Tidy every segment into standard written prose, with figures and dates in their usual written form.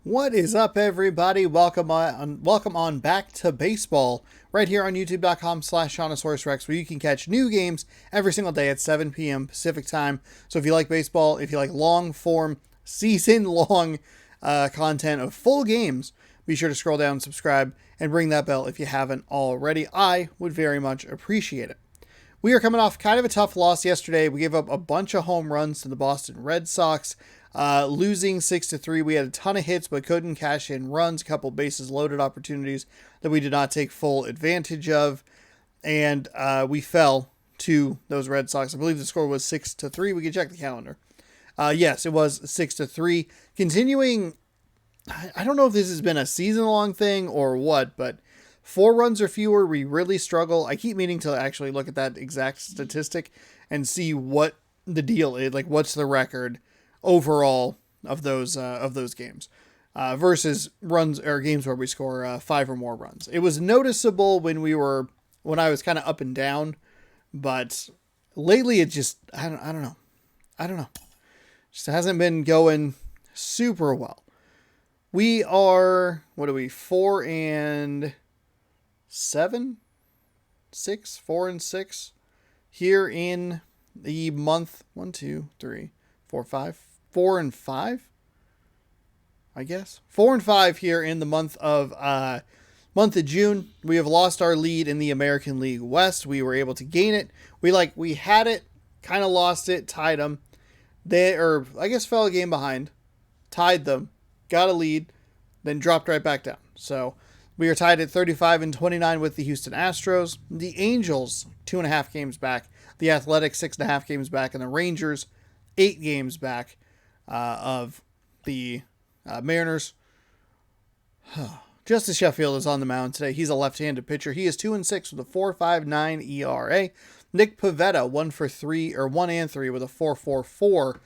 What is up, everybody? Welcome on back to baseball right here on youtube.com/ShaunosaurusRex, where you can catch new games every single day at 7 p.m. Pacific time. So if you like baseball, if you like long form, season long content of full games, be sure to scroll down, subscribe, and ring that bell if you haven't already. I would very much appreciate it. We are coming off kind of a tough loss yesterday. We gave up a bunch of home runs to the Boston Red Sox, losing 6-3. We had a ton of hits, but couldn't cash in runs, a couple bases loaded opportunities that we did not take full advantage of. And we fell to those Red Sox. I believe the score was 6-3. We can check the calendar. Yes, it was 6-3. Continuing, I don't know if this has been a season-long thing or what, but 4 runs or fewer, we really struggle. I keep meaning to actually look at that exact statistic and see what the deal is, like what's the record overall of those games versus runs or games where we score 5 or more runs. It was noticeable when I was kind of up and down, but lately it just I don't know. Just hasn't been going super well. We are 4-6 here in the month 4 and 5, I guess 4 and 5 here in the month of June. We have lost our lead in the American League West. We were able to gain it. We had it, kind of lost it, tied them. Fell a game behind, tied them, got a lead, then dropped right back down. So we are tied at 35-29 with the Houston Astros. The Angels, 2.5 games back. The Athletics, 6.5 games back. And the Rangers, 8 games back of the Mariners. Justus Sheffield is on the mound today. He's a left-handed pitcher. He is 2-6 with a 4.59 ERA. Nick Pivetta, 1-3 with a 4.44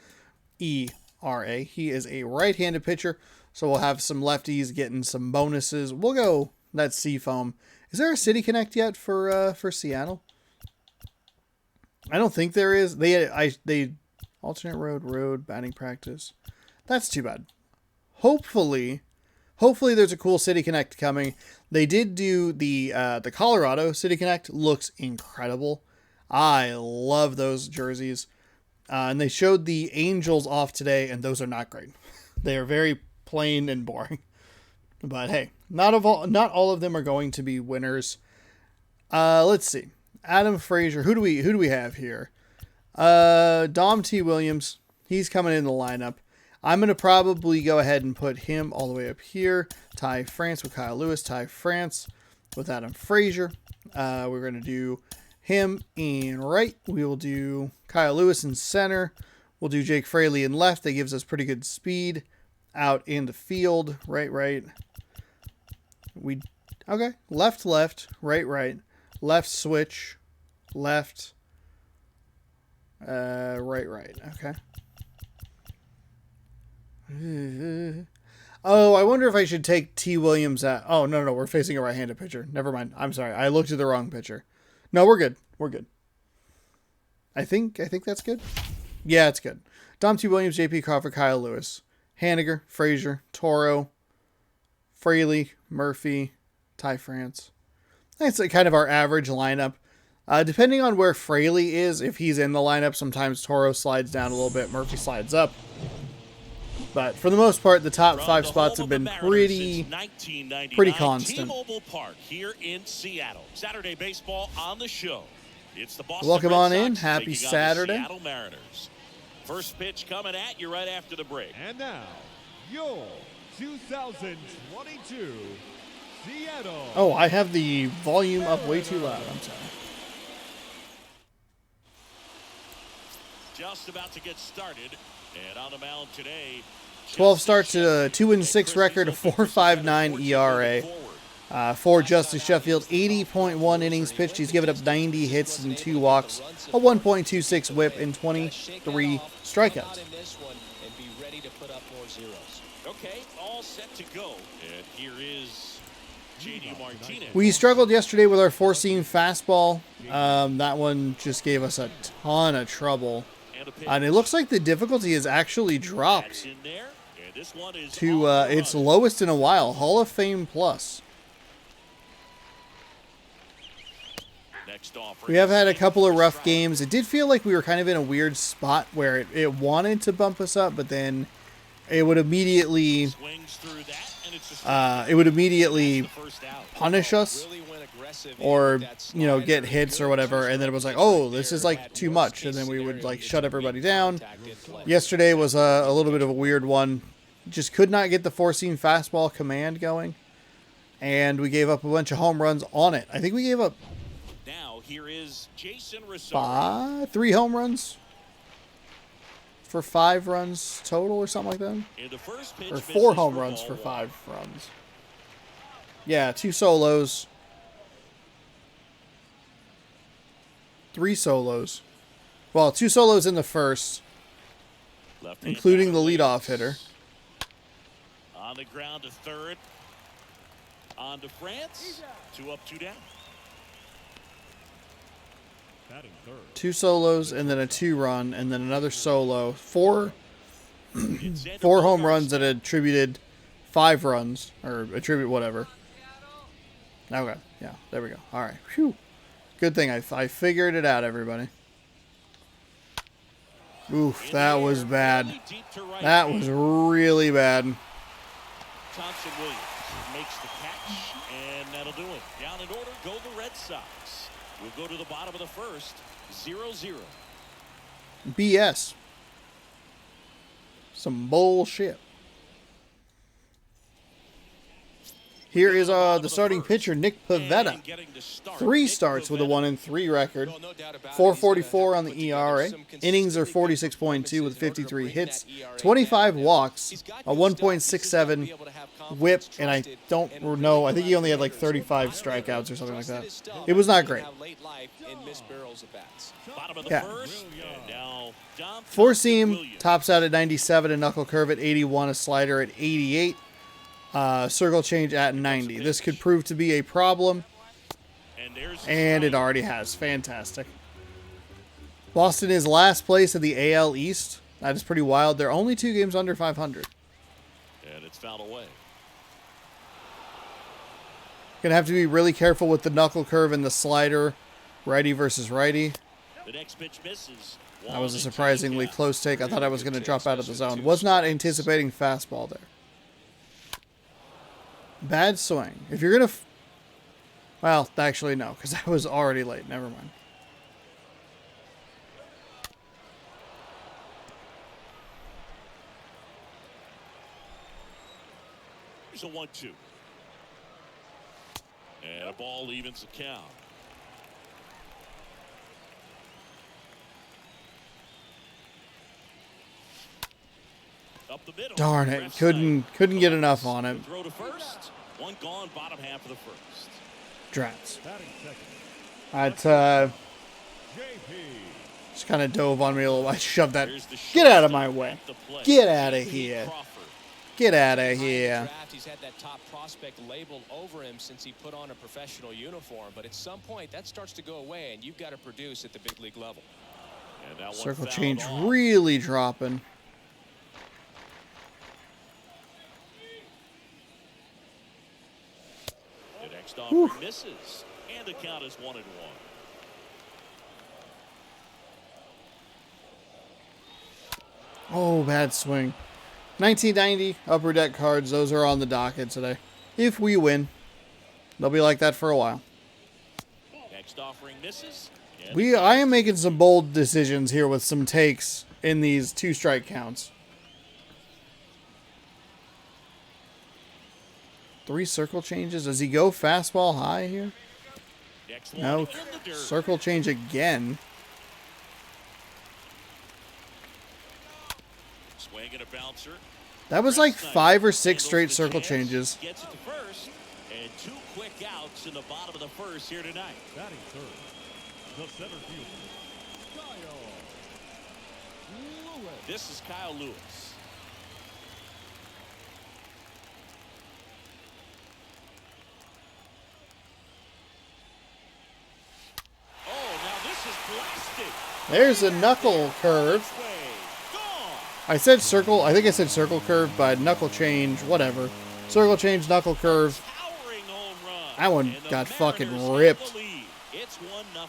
ERA. He is a right-handed pitcher. So we'll have some lefties getting some bonuses. We'll go that Seafoam. Is there a City Connect yet for Seattle? I don't think there is. They alternate road batting practice. That's too bad. Hopefully there's a cool City Connect coming. They did do the Colorado City Connect. Looks incredible. I love those jerseys. And they showed the Angels off today, and those are not great. They are very plain and boring. But hey, not all of them are going to be winners. Let's see. Adam Frazier. Who do we have here? Dom T. Williams. He's coming in the lineup. I'm going to probably go ahead and put him all the way up here. Ty France with Kyle Lewis. Ty France with Adam Frazier. We're going to do him in right. We will do Kyle Lewis in center. We'll do Jake Fraley in left. That gives us pretty good speed out in the field. Right. Left, right. Left switch. Left. Right. Okay. Oh, I wonder if I should take T. Williams out. Oh, no, we're facing a right-handed pitcher. Never mind. I'm sorry. I looked at the wrong pitcher. No, we're good. I think that's good. Yeah, it's good. Dom T. Williams, J.P. Crawford, Kyle Lewis, Haniger, Frazier, Toro, Fraley, Murphy, Ty France. That's kind of our average lineup. Depending on where Fraley is, if he's in the lineup, sometimes Toro slides down a little bit, Murphy slides up. But for the most part, the top 5 spots have been pretty constant. T-Mobile Park here in Seattle. Saturday baseball on the show. It's the Boston Welcome Red on Sox in. Happy taking on Saturday. the Seattle Mariners. First pitch coming at you right after the break. And now, your 2022 Seattle. Oh, I have the volume up way too loud. I'm sorry. Just about to get started. And on the mound today, 12 starts, a 2-6 record, a 4.59 ERA. For Justus Sheffield, 80.1 innings pitched. He's given up 90 hits and 2 walks, a 1.26 whip, and 23 strikeouts. Okay, all set to go. And here is JD Martinez. We struggled yesterday with our four-seam fastball. That one just gave us a ton of trouble. And it looks like the difficulty has actually dropped And this one is to on the its run. lowest in a while, Hall of Fame plus. Next offering. We have had a couple of rough games. It did feel like we were kind of in a weird spot where it wanted to bump us up, but then it would immediately Swings through that, and it's a strike. immediately First out. punish us or get hits or whatever, and then it was like, oh, this is like too much, and then we would like shut everybody down. Yesterday was a little bit of a weird one. Just could not get the four-seam fastball command going, and we gave up a bunch of home runs on it. I think we gave up Now here is Jason Rosario. 3 home runs for 5 runs total or something like that. In the first pitch, Or misses 4 home runs ball for one. 5 runs. Yeah, 2 solos. 3 solos. Well, 2 solos in the first, Left-hand including the down leadoff waits. hitter. On the ground to third. On to France. 2 up, 2 down. Batting third. 2 solos and then a 2-run and then another solo. 4 It's Xander 4 home Bogaerts. runs that attributed 5 runs or attribute whatever. Okay, yeah, there we go. All right, phew. Good thing I figured it out, everybody. Oof, In that the was air, bad. really deep to right That field. was really bad. Thompson Williams makes the catch, and that'll do it. Down in order go the Red Sox. We'll go to the bottom of the first. 0-0. BS. Some bullshit. Here is the starting pitcher, Nick Pivetta. And getting to start, 3 Nick starts with a Pivetta. 1-3 record. 444 on the ERA. Innings are 46.2 with 53 hits, 25 walks, a 1.67 whip, and I don't know. I think he only had like 35 strikeouts or something like that. It was not great. Bottom of the Yeah. first. And now John Four Thompson seam Williams. tops out at 97, a knuckle curve at 81, a slider at 88, circle change at 90. This could prove to be a problem, And there's the and it strike. already has. Fantastic. Boston is last place in the AL East. That is pretty wild. They're only 2 games under 500. And it's fouled away. Gonna have to be really careful with the knuckle curve and the slider, righty versus righty. The next pitch misses. That was a 1-2 surprisingly count. close take. I thought I was going to drop out of the zone. Was not anticipating fastball there. Bad swing. If you're going to... Well, actually, no, because I was already late. Never mind. Here's a 1-2. And a ball evens the count. Up the middle. Darn it. Left Couldn't get enough on it. Throw to first. One gone, bottom half of the first. Drats. Batting second. That JP. just kind of dove on me a little. I shoved that. Here's the Get out of shortstop my way. at the plate. Get out of J.P. here. Crawford. Get out of here. He's had that top prospect labeled over him since he put on a professional uniform, but at some point that starts to go away, and you've got to produce at the big league level. And that one Circle fouled change off. really dropping. The next offering misses, and the count is 1-1. Oh, bad swing. 1990 Upper Deck cards. Those are on the docket today. If we win, they'll be like that for a while. Next offering misses. and I am making some bold decisions here with some takes in these 2-strike counts. 3 circle changes. Does he go fastball high here? next one No. in the dirt. Circle change again. Swing and a bouncer. That was like Snyder 5 or 6 handles straight the circle chance, changes. Gets it to first, and 2 quick outs in the bottom of the first here tonight. Batting third. The center fielder. Kyle Lewis. This is Kyle Lewis. Oh, now this is blasted. There's a knuckle curve. Way. Gone. I said circle. I think I said circle curve, but knuckle change, whatever. Circle change, knuckle curve. Towering home run. That one And the got fucking Mariners have ripped. the lead. It's 1-0.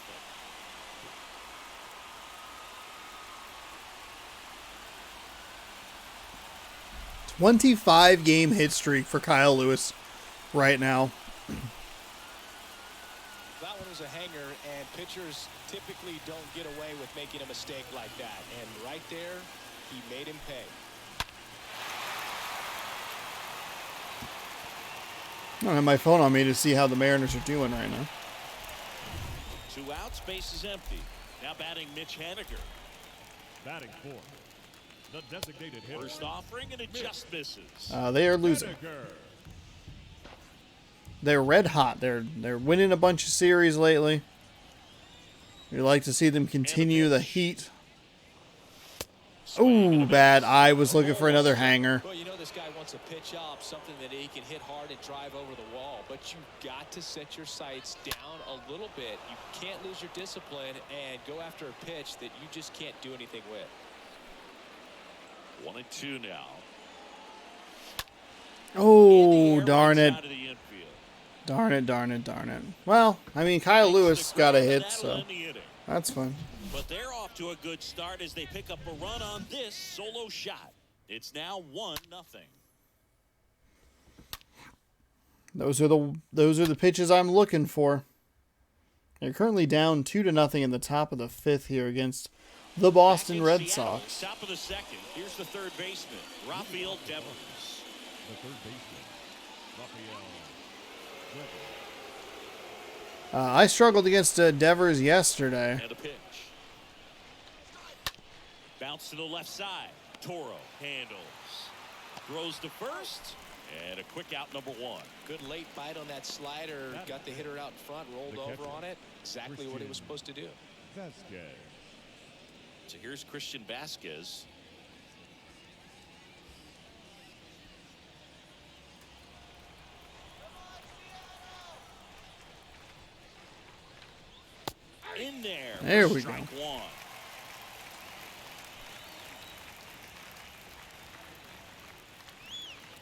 25-game hit streak for Kyle Lewis right now. That one was a hanger, and pitchers typically don't get away with making a mistake like that. And right there, he made him pay. I don't have my phone on me to see how the Mariners are doing right now. 2 outs, base is empty. Now batting Mitch Haniger. Batting fourth, the designated hitter. First offering, and it just misses. They are losing. Haniger. They're red hot. They're winning a bunch of series lately. We'd like to see them continue the heat. Ooh, bad. I was looking for another hanger. Well, you know this guy wants a pitch up, something that he can hit hard and drive over the wall. But you've got to set your sights down a little bit. You can't lose your discipline and go after a pitch that you just can't do anything with. 1-2 now. Oh, darn it. Out of the infield. Darn it, darn it, darn it. Well, I mean, Kyle Lewis got a hit, so That'll end the inning. that's fun. But they're off to a good start as they pick up a run on this solo shot. It's now 1-0. Those are the pitches I'm looking for. They're currently down 2-0 in the top of the 5th here against the Boston Back in Red Seattle, Sox. Top of the 2nd. Here's the third baseman, Rafael Devers. The third baseman, Rafael Devers. I struggled against Devers yesterday. And a pitch. Bounce to the left side. Toro handles. Throws to first. And a quick out, number 1. Good late bite on that slider. Got the hitter out in front, rolled The over catcher, on it. Exactly what he was supposed to do. Vasquez. So here's Christian Vasquez. In there. There for we go. strike 1.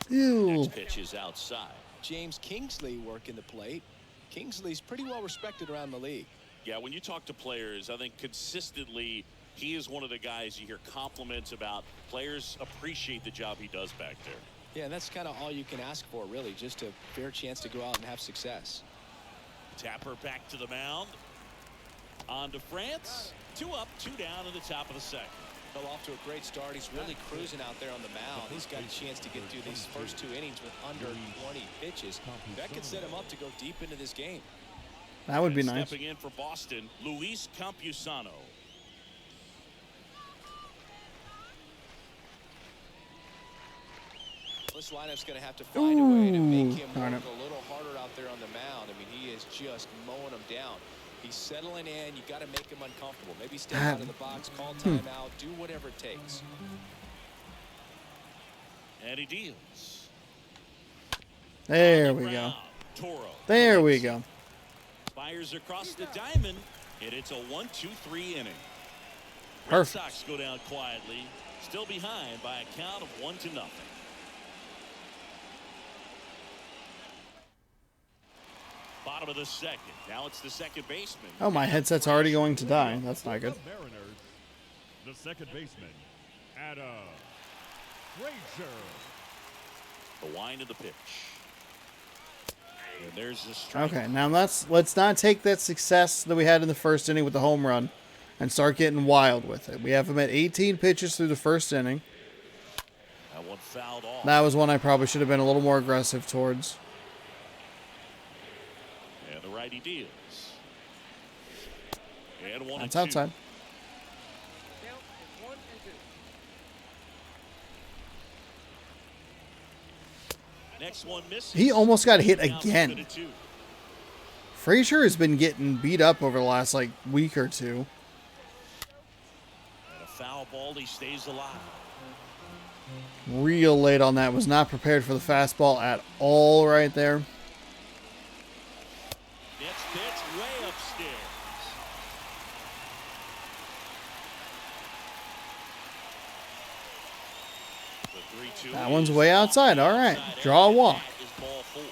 Ew. Next pitch is outside. James Kingsley working the plate. Kingsley's pretty well respected around the league. Yeah, when you talk to players, I think consistently he is one of the guys you hear compliments about. Players appreciate the job he does back there. Yeah, and that's kind of all you can ask for, really, just a fair chance to go out and have success. Tapper back to the mound. On to France. 2 up, 2 down in the top of the 2nd. Well, off to a great start. He's really cruising out there on the mound. He's got a chance to get through these first 2 innings with under 20 pitches. That could set him up to go deep into this game. That would be And nice. Stepping in for Boston, Luis Campusano. This lineup's going to have to find a way to make him darn work it. a little harder out there on the mound. I mean, he is just mowing them down. He's settling in. You got to make him uncomfortable. Maybe step out of the box, call timeout, do whatever it takes. And he deals. There we go. Brown, Toro. There we go. Fires across the diamond, and it's a 1-2-3 inning. Red Perfect. Sox go down quietly, still behind by a count of 1-0. Bottom of the 2nd. Now it's the second baseman. Oh, my headset's already going to die. That's not good. The Mariners, the second baseman, Adam Frazier. The wind of the pitch. And there's the strike. Okay, now let's not take that success that we had in the first inning with the home run and start getting wild with it. We have him at 18 pitches through the first inning. That one fouled off. That was one I probably should have been a little more aggressive towards. And the righty deals. And 1-2. That's outside. Next one misses. He almost got hit Now again. 7-2. Frazier has been getting beat up over the last week or two. And a foul ball, he stays alive. Real late on that. Was not prepared for the fastball at all right there. Next pitch way upstairs. 2 That one's is way off outside. the All right. outside Draw a edge. walk. That is ball 4.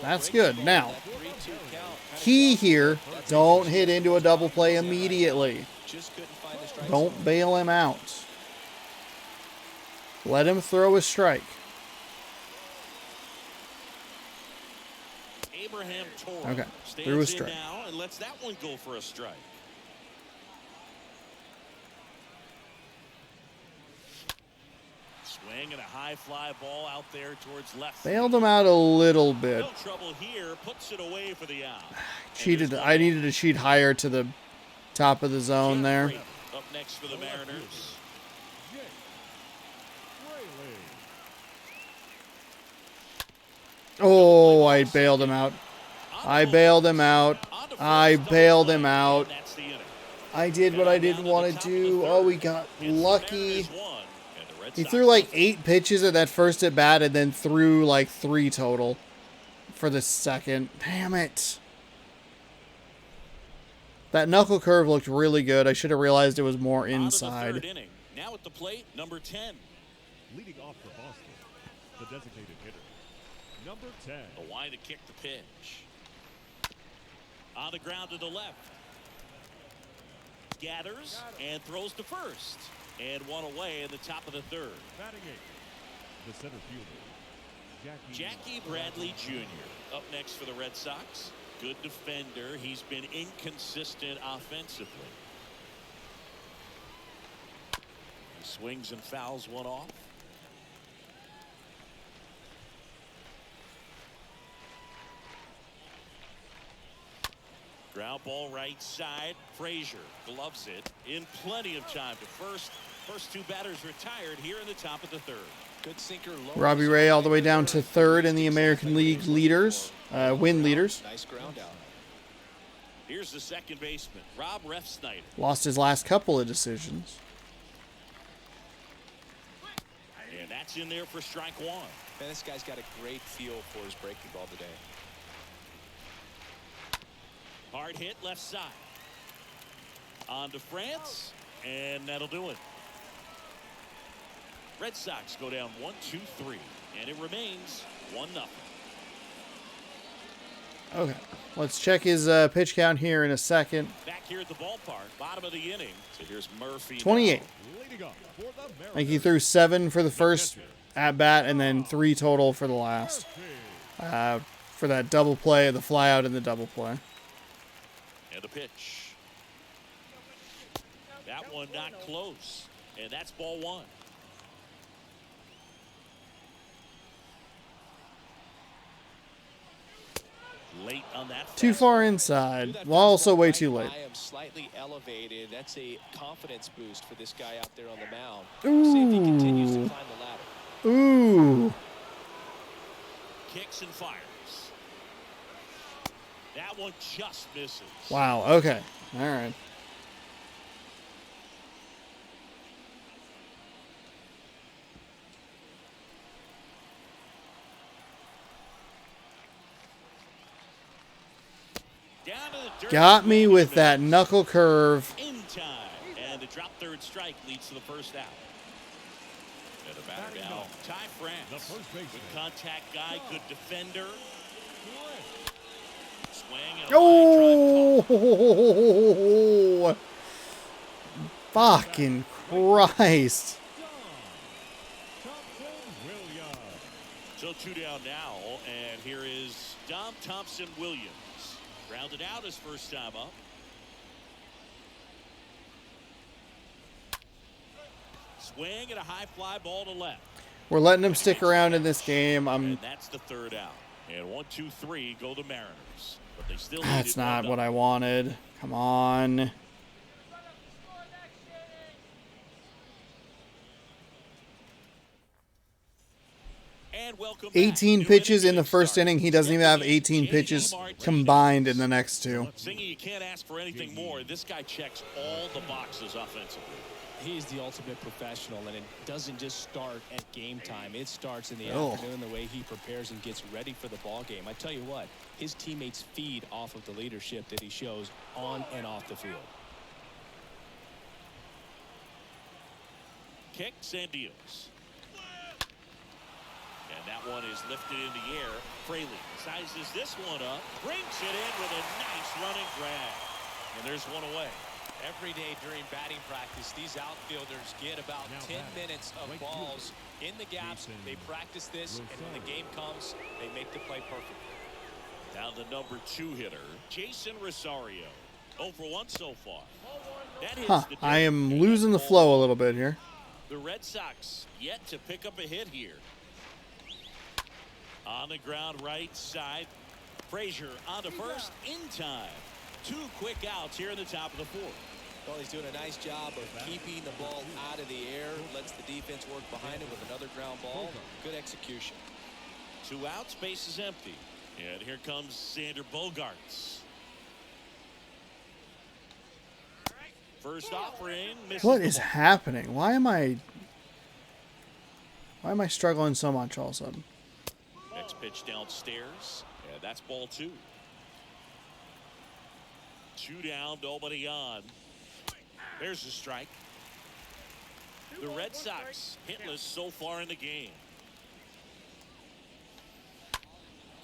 That's good. Now, That 3-2 count. key here, don't hit into a double play immediately. Just couldn't find the strike Don't zone. bail him out. Let him throw a strike. Abraham Toro Okay, stands threw a in strike. now and lets that one go for a strike. Swing and a high fly ball out there towards left. Bailed him out a little bit. No trouble here. Puts it away for the out. Cheated. I needed to cheat higher to the top of the zone there. Up next for the Mariners. Jake Fraley. Oh, I bailed him out. I bailed him out. I bailed him out. That's the inning. I did what I didn't want to do. Oh, we got lucky. He threw like 8 pitches at that first at bat and then threw like 3 total for the second. Damn it. That knuckle curve looked really good. I should have realized it was more inside. Now at the plate, number 10. Leading off for Boston, the designated hitter, number 10. The wide to kick the pitch. On the ground to the left. Gathers and throws to first. And one away in the top of the third. Batting eighth, the center fielder, Jackie Bradley Jr. up next for the Red Sox. Good defender. He's been inconsistent offensively. He swings and fouls one off. Ground ball right side. Frazier gloves it in plenty of time to first. First 2 batters retired here in the top of the third. Good sinker. Robbie Ray all the way down to third in the American League leaders, win leaders. Nice ground out. Here's the second baseman, Rob Refsnyder. Lost his last couple of decisions. And that's in there for strike 1. Man, this guy's got a great feel for his breaking ball today. Hard hit left side. On to France, and that'll do it. Red Sox go down 1-2-3, and it remains 1-0. Okay, let's check his pitch count here in a second. Back here at the ballpark, bottom of the inning. So here's Murphy. 28. leading off for the I think he Mariners, threw 7 for the first at bat and then 3 total for the last. For that double play, the fly out and the double play. And the pitch. That one not close, and that's ball 1. Late on that. Too far inside. Well, also way too late. I am slightly elevated. That's a confidence boost for this guy out there on the mound. See if he continues to Ooh. climb the ladder. Ooh. Kicks and fires. That one just misses. Wow. Okay. All right. Down to the dirt. Got me with that knuckle curve. In time. And the drop third strike leads to the first out. And the batter now, Ty the France. first baseman, Good contact guy, good defender. Swing and a line drive call. Oh. Fucking Christ. Thompson Williams. So 2 down now, and here is Dom Thompson Williams. Grounded out his first time up. Swing and a high fly ball to left. We're letting him stick around in this game. And that's the third out. And 1-2-3 go the Mariners. But they still That's not what I wanted. Come on. And welcome 18 back. pitches New in the first start. inning. He doesn't even have 18 J.D. pitches Martinez. combined in the next 2. Singing, you can't ask for anything more. This guy checks all the boxes offensively. He's the ultimate professional, and it doesn't just start at game time. It starts in the Oh. afternoon, the way he prepares and gets ready for the ball game. I tell you what, his teammates feed off of the leadership that he shows on and off the field. Kicks and deals. one is lifted in the air. Fraley sizes this one up, brings it in with a nice running grab. And there's one away. Every day during batting practice, these outfielders get about 10 minutes of balls in the gaps. They practice this, and when the game comes, they make the play perfect. Now the number 2 hitter, Jason Rosario. 0 for 1 so far. That is the I am losing the flow a little bit here. The Red Sox yet to pick up a hit here. On the ground right side. Frazier on to first in time. 2 quick outs here in the top of the 4th. Well, he's doing a nice job of keeping the ball out of the air. Lets the defense work behind him with another ground ball. Good execution. 2 outs, base is empty. And here comes Xander Bogaerts. First offering. What is happening? Why am I struggling so much all of a sudden? Next pitch downstairs. And that's ball 2. 2 down, nobody on. There's a strike. The Red Sox hitless so far in the game.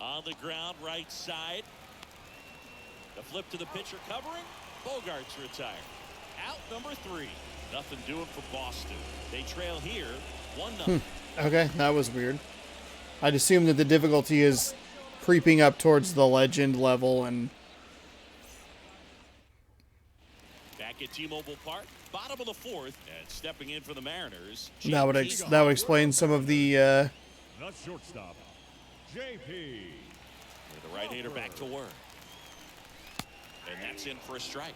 On the ground right side. The flip to the pitcher covering. Bogaerts retired. Out number 3. Nothing doing for Boston. They trail here 1-0. Okay, that was weird. I'd assume that the difficulty is creeping up towards the legend level, and back at T-Mobile Park, bottom of the 4th, and stepping in for the Mariners. that would explain some of the The shortstop, JP. With the right-hander back to work. And that's in for a strike.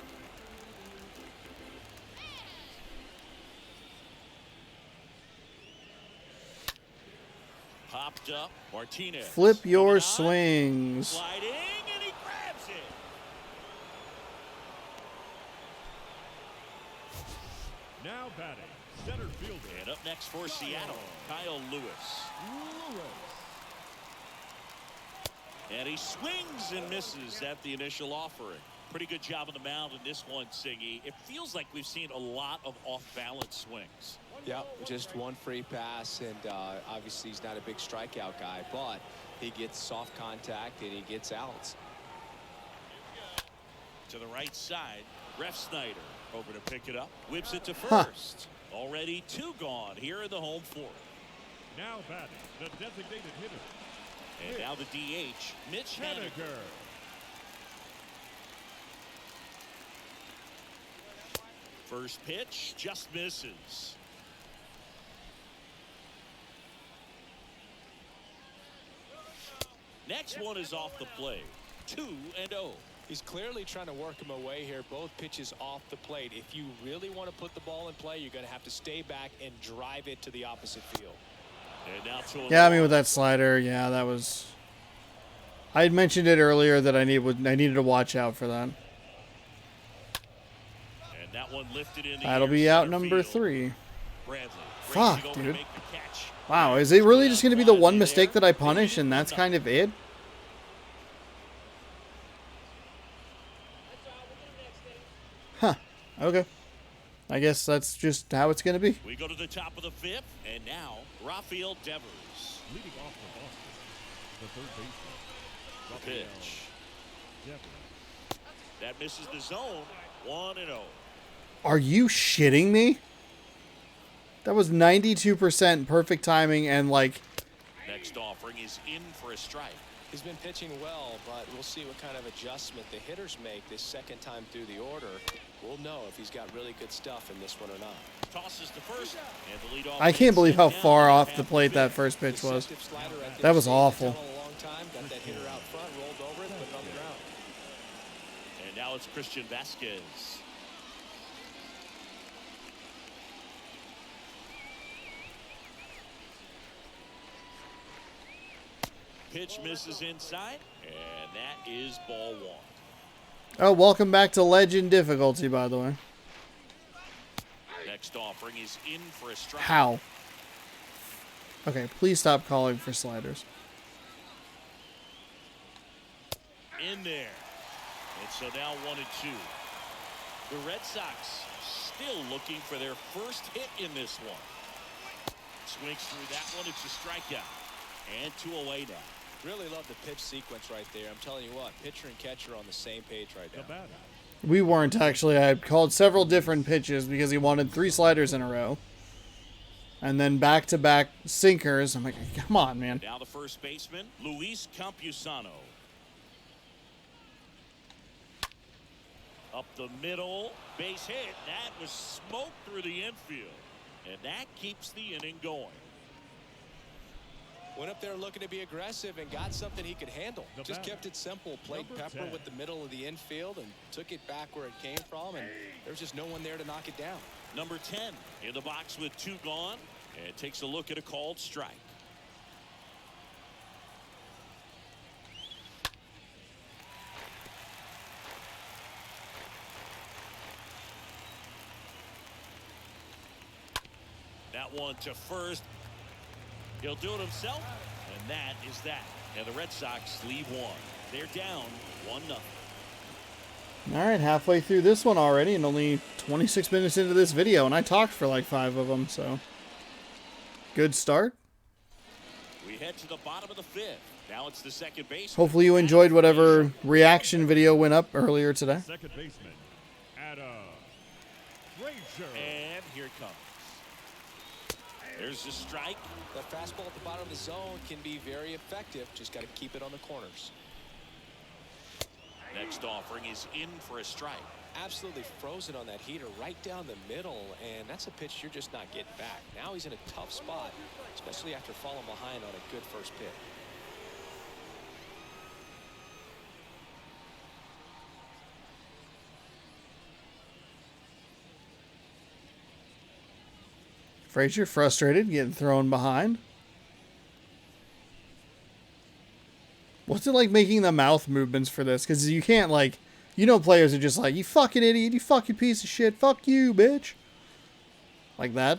Popped up, Martinez. flip your coming on, swings. sliding, and he grabs it. Now batting, center fielder. And up next for Seattle, Kyle Lewis. And he swings and misses at the initial offering. Pretty good job on the mound in this one, Siggy. It feels like we've seen a lot of off-balance swings. Yeah, just one free pass, and obviously he's not a big strikeout guy, but he gets soft contact and he gets outs. To the right side, Refsnyder over to pick it up, whips it to first. Already 2 gone here in the home 4th. Now batting, the designated hitter. And now the DH, Mitch Haniger. Haniger. First pitch just misses. Next one is off the plate. 2-0. He's clearly trying to work him away here. Both pitches off the plate. If you really want to put the ball in play, you're going to have to stay back and drive it to the opposite field. And now to Yeah, I mean with that slider, yeah, that was. I had mentioned it earlier that I needed to watch out for that. And that one lifted in the That'll air, be out center number field. 3. Bradley Fuck, racing over to dude. make the catch. Wow, is it really just going to be the one mistake that I punish, and that's kind of it? Huh. Okay. I guess that's just how it's going to be. We go to the top of the 5th, and now Rafael Devers. Leading off for Boston, the third baseman. The pitch. Devers. That misses the zone. 1-0. Are you shitting me? That was 92% perfect timing, and like, Next offering is in for a strike. He's been pitching well, but we'll see what kind of adjustment the hitters make this second time through the order. We'll know if he's got really good stuff in this one or not. Tosses to first, and the leadoff I can't believe how down far in off the half plate that fifth. first pitch was. Deceptive slider right there. That was Seen it awful. a long time. Got that hitter out front, rolled over it, put it on the ground. And now it's Christian Vasquez. Pitch misses inside, and that is ball 1. Oh, welcome back to Legend difficulty, by the way. Next offering is in for a strike. How? Okay, please stop calling for sliders. In there. And so now 1-2. The Red Sox still looking for their first hit in this one. Swings through that one. It's a strikeout. And 2 away now. Really love the pitch sequence right there. I'm telling you what, pitcher and catcher on the same page right The now. batter. We weren't actually. I called several different pitches because he wanted 3 sliders in a row. And then back-to-back sinkers. I'm like, come on, man. Now the first baseman, Luis Campusano. Up the middle, base hit. That was smoked through the infield. And that keeps the inning going. Went up there looking to be aggressive and got something he could handle. The Just batter. kept it simple. Played Number Pepper 10. with the middle of the infield and took it back where it came from. And there was just no one there to knock it down. Number 10 in the box with 2 gone. And takes a look at a called strike. That one to first. He'll do it himself. And that is that. And the Red Sox lead 1. They're down 1-0. All right, halfway through this one already, and only 26 minutes into this video, and I talked for like 5 of them, so good start. We head to the bottom of the 5th. Now it's the second base. Hopefully you enjoyed whatever reaction video went up earlier today. Second baseman, Adam Frazier. And here it comes. There's the strike. That fastball at the bottom of the zone can be very effective. Just got to keep it on the corners. Next offering is in for a strike. Absolutely frozen on that heater right down the middle, and that's a pitch you're just not getting back. Now he's in a tough spot, especially after falling behind on a good first pitch. Frazier frustrated, getting thrown behind. What's it like making the mouth movements for this? Because you can't, like, you know, players are just like, you fucking idiot, you fucking piece of shit, fuck you, bitch. Like that.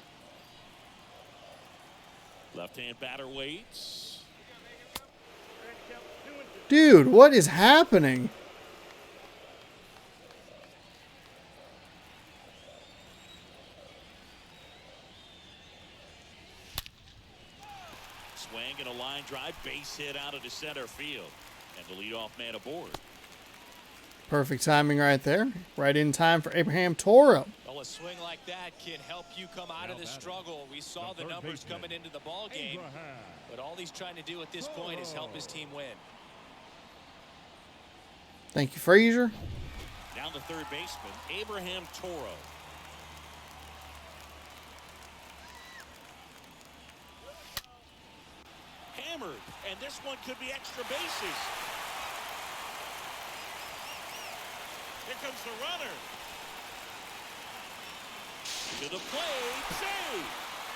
Left-hand batter waits. Dude, what is happening? Swing and a line drive, base hit out of the center field. And the leadoff man aboard. Perfect timing right there. Right in time for Abraham Toro. Well, a swing like that can help you come out of the struggle. We saw the numbers coming into the ball game, but all he's trying to do at this point is help his team win. Thank you, Frazier. Down the third baseman, Abraham Toro. Hammered, and this one could be extra bases. Here comes the runner. To the plate, save.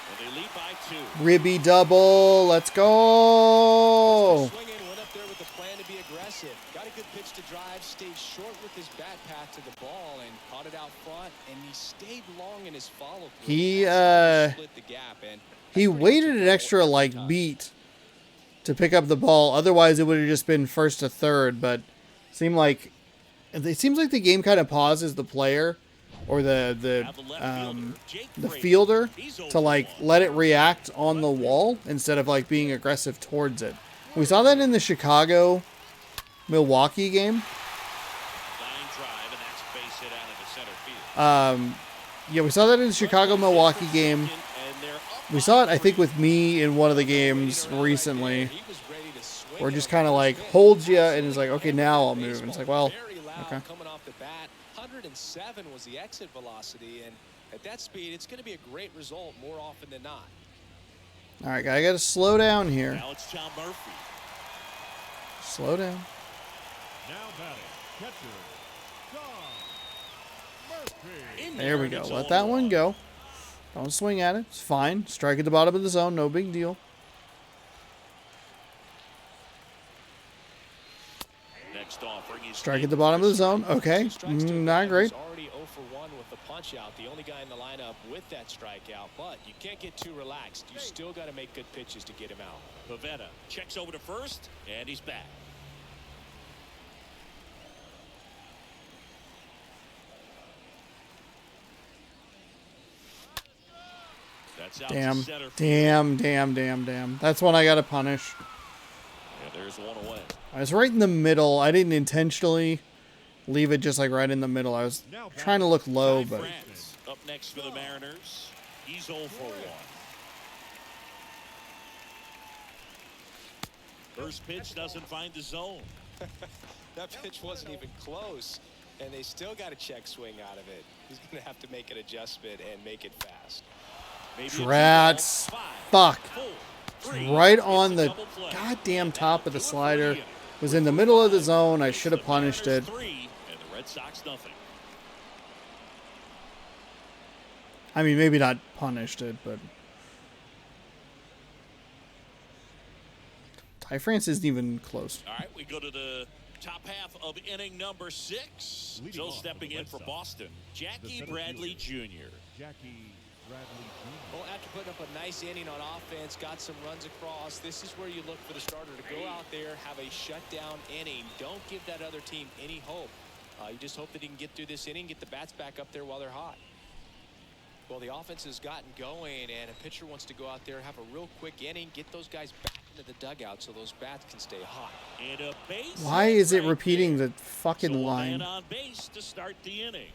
And they lead by 2. Ribby double. Let's go. Swinging, went up there with the plan to be aggressive. Got a good pitch to drive, stayed short with his bat path to the ball, and caught it out front. And he stayed long in his follow through. Split the gap, and He waited an extra like beat to pick up the ball. Otherwise, it would have just been first to third. But it seems like the game kind of pauses the player or the fielder to like let it react on the wall instead of like being aggressive towards it. We saw that in the Chicago Milwaukee game. Line drive, and that's base hit out of the center field. Yeah, we saw that in the Chicago Milwaukee game. We saw it, I think, with me in one of the games recently, where it just kind of like holds you and is like, okay, now I'll move. And it's like, well, okay. Coming off the bat, 107 was the exit velocity, and at that speed, it's going to be a great result more often than not. All right, I got to slow down here. Now it's John Murphy. Slow down. Now batting, catcher, John Murphy. There we go. Let that one go. Don't swing at it. It's fine. Strike at the bottom of the zone. No big deal. Next offering is Strike at the bottom of the zone. Okay. Not great. Already 0 for 1 with the punch out. The only guy in the lineup with that strikeout, but you can't get too relaxed. You still got to make good pitches to get him out. Pavetta checks over to first, and he's back. That's out to Damn. center field. Damn. That's one I got to punish. And there's one away. I was right in the middle. I didn't intentionally leave it just like right in the middle. I was trying to look low, Ty but France up next for the Mariners. He's 0 for 1. First pitch doesn't find the zone. That pitch wasn't even close, and they still got a check swing out of it. He's going to have to make an adjustment and make it fast. Maybe a Drats. 2-ball, 5, Fuck. 4, 3. right It's on a the double play. goddamn And top that'll of the do it for slider. inning. Was in the middle of the zone. I It's should have the punished it. Mariners 3 and the Red Sox nothing. I mean, maybe not punished it, but Ty France isn't even close. All right, we go to the top half of inning number 6. Leading So off stepping for the in Red for Sox, Boston, the Jackie center Bradley fielder. Jr. Jackie Bradley Jr. Well, after putting up a nice inning on offense, got some runs across, this is where you look for the starter to go out there, have a shutdown inning. Don't give that other team any hope. You just hope that he can get through this inning, get the bats back up there while they're hot. Well, the offense has gotten going, and a pitcher wants to go out there, have a real quick inning, get those guys back into the dugout so those bats can stay hot. And a base Why hit is it right repeating there. the fucking So a line? man on base to start the inning.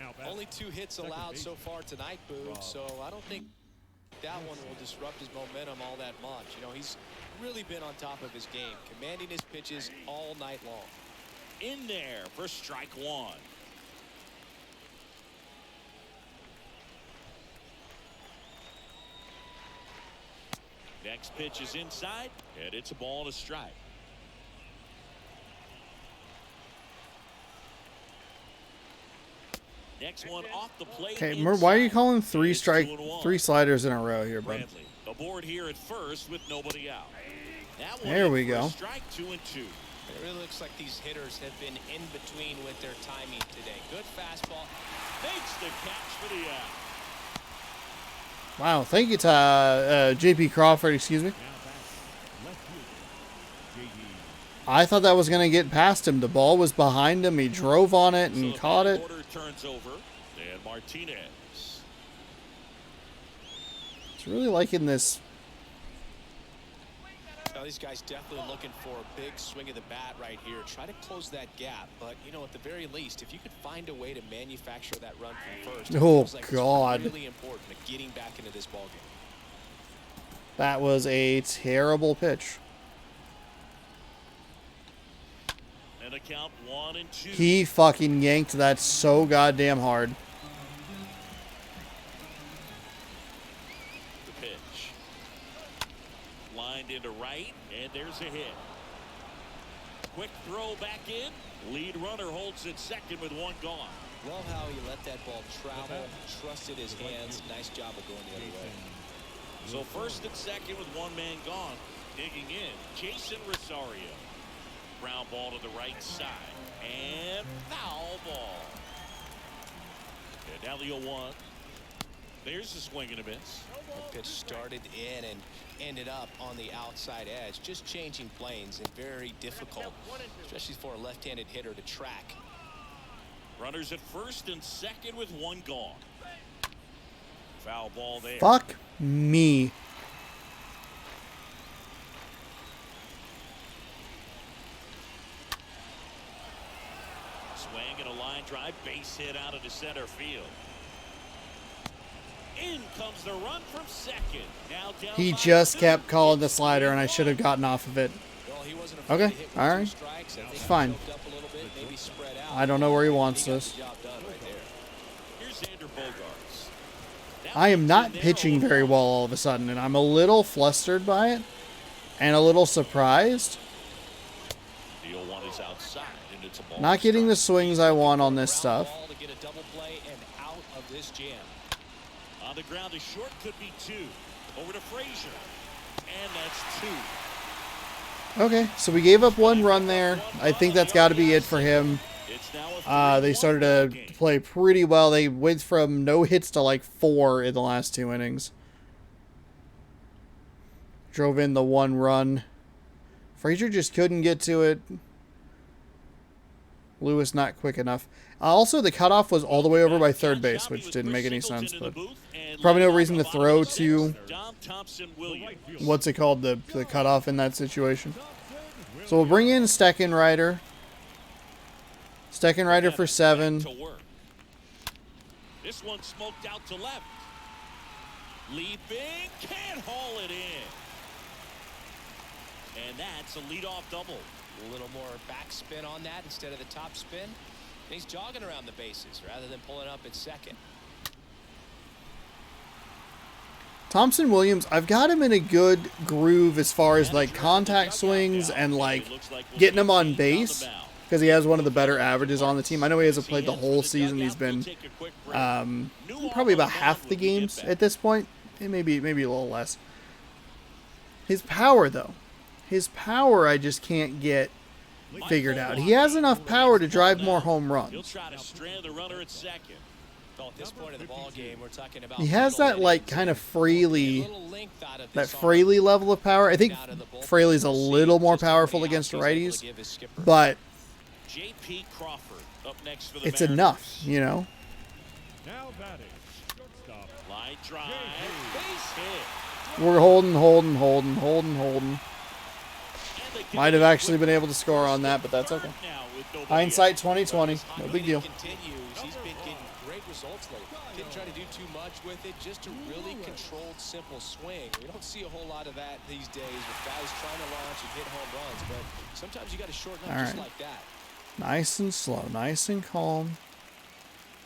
Out back. Only 2 hits Second allowed base. so far tonight, Boog, Rob. so I don't think that one will disrupt his momentum all that much. You know, he's really been on top of his game, commanding his pitches all night long. In there for strike 1. Next pitch is inside, and it's a ball and a strike. Next one off the plate. Okay, why are you inside. calling 3 It's strike 2-1. 3 sliders in a row here, bud? Bradley aboard here at first with nobody out. That one There in we for a go. Strike 2-2. It really looks like these hitters have been in between with their timing today. Good fastball. Makes the catch for the out. Wow, thank you to J.P. Crawford, excuse me. Now back. Left fielder. J.D. I thought that was going to get past him. The ball was behind him. He drove on it and So caught the it. Order turns over, and Martinez. It's really liking this. Now, these guys definitely looking for a big swing of the bat right here. Try to close that gap, but you know, at the very least, if you could find a way to manufacture that run from first, it Oh, feels like God. it's really important to getting back into this ballgame. That was a terrible pitch. And a count 1-2. He fucking yanked that so goddamn hard. The pitch. Lined into right, and there's a hit. Quick throw back in. Lead runner holds it second with 1 gone. Love how he let that ball travel, trusted his hands. Nice job of going the other way. So first and second with 1 man gone. Digging in, Jason Rosario. Ground ball to the right side. And foul ball. And now the 0-1. There's a swing and a miss. The pitch started in and ended up on the outside edge. Just changing planes and very difficult, especially for a left-handed hitter to track. Runners at first and second with 1 gone. Foul ball there. Fuck me. Swing and a line drive, base hit out of the center field. In comes the run from second. Now down He by just 2. kept calling the slider, and I should have gotten off of it. Well, he wasn't afraid Okay, to hit with all 2 right. strikes. I think It's he fine. choked up a little bit, maybe spread out. I don't know where he wants He got this. the job done right there. Here's Xander Bogaerts. That I am one's not in there, pitching 0-1. very well all of a sudden, and I'm a little flustered by it and a little surprised. The 0-1 is outside, and it's a ball. Not getting the strike. swings I want on this Ground stuff. ball to get a double play and out of this jam. On the ground, a short could be 2. Over to Frazier. And that's 2. Okay, so we gave up 1 run there. I think that's got to be it for him. It's now a They 3-1 started ball to game. play pretty well. They went from no hits to like 4 in the last 2 innings. Drove in the 1 run. Frazier just couldn't get to it. Lewis not quick enough. Also, the cutoff was all the way over by third base, which didn't make any sense, but probably no reason to throw to, what's it called, the cutoff in that situation. So we'll bring in Steckenrider. Steckenrider for 7. This one smoked out to left. Leaping, can't haul it in. And that's a leadoff double. A little more backspin on that instead of the top spin. And he's jogging around the bases rather than pulling up at second. Thompson Williams, I've got him in a good groove as far as like contact swings and like getting him on base, because he has one of the better averages on the team. I know he hasn't played the whole season. He's been probably about half the games at this point, and maybe a little less. His power, though. His power I just can't get figured out. He has enough power to drive more home runs. He'll try to strand the runner at second. Well, at this point of the ball game, we're talking about He has that like kind of Fraley, that that Fraley level of power. I think Fraley's a little more powerful against righties, but J.P. Crawford up next for the it's Mariners. enough, you know. Now batting, shortstop. Line drive, base hit. We're holding. And they Might have actually been able to score on that, but that's okay. now with nobody Hindsight 2020, no big deal. He's been getting great results lately. Didn't try to do too much with it, just a really controlled, simple swing. We don't see a whole lot of that these days with guys trying to launch and hit home runs, but sometimes you got to shorten up All just right. like that. Nice and slow, nice and calm.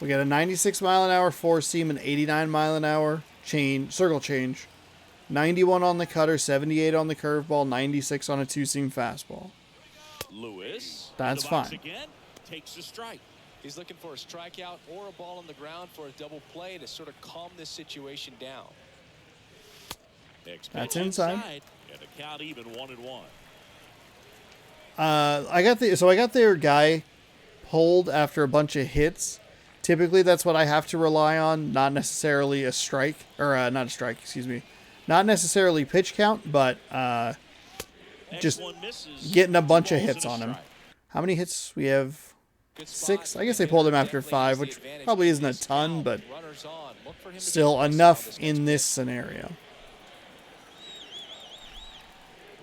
We got a 96 mile an hour four seam, an 89 mile an hour circle change, 91 on the cutter, 78 on the curveball, 96 on a two seam fastball. Lewis. That's to the box fine. Again, takes a strike. He's looking for a strikeout or a ball on the ground for a double play to sort of calm this situation down. Next That's pitch inside. And the count even 1-1. I got their guy pulled after a bunch of hits. Typically, that's what I have to rely on, not necessarily a strike, or not a strike, excuse me. Not necessarily pitch count, but Next just one misses. getting a bunch of Two balls hits and a on him. strike. How many hits? We have Good spot. 6. I guess they pulled him after 5, which probably isn't a ton, but Runners on. Look for him to still get a base enough on in next this scenario.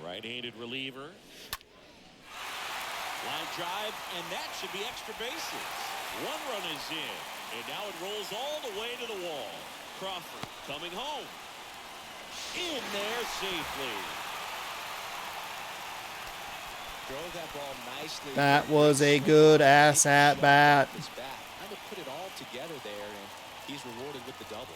Right-handed reliever. Line drive, and that should be extra bases. One run is in, and now it rolls all the way to the wall. Crawford coming home. In there safely. Drove that ball nicely. That was a good ass at bat. His bat. Trying to put it all together there, and he's rewarded with the double.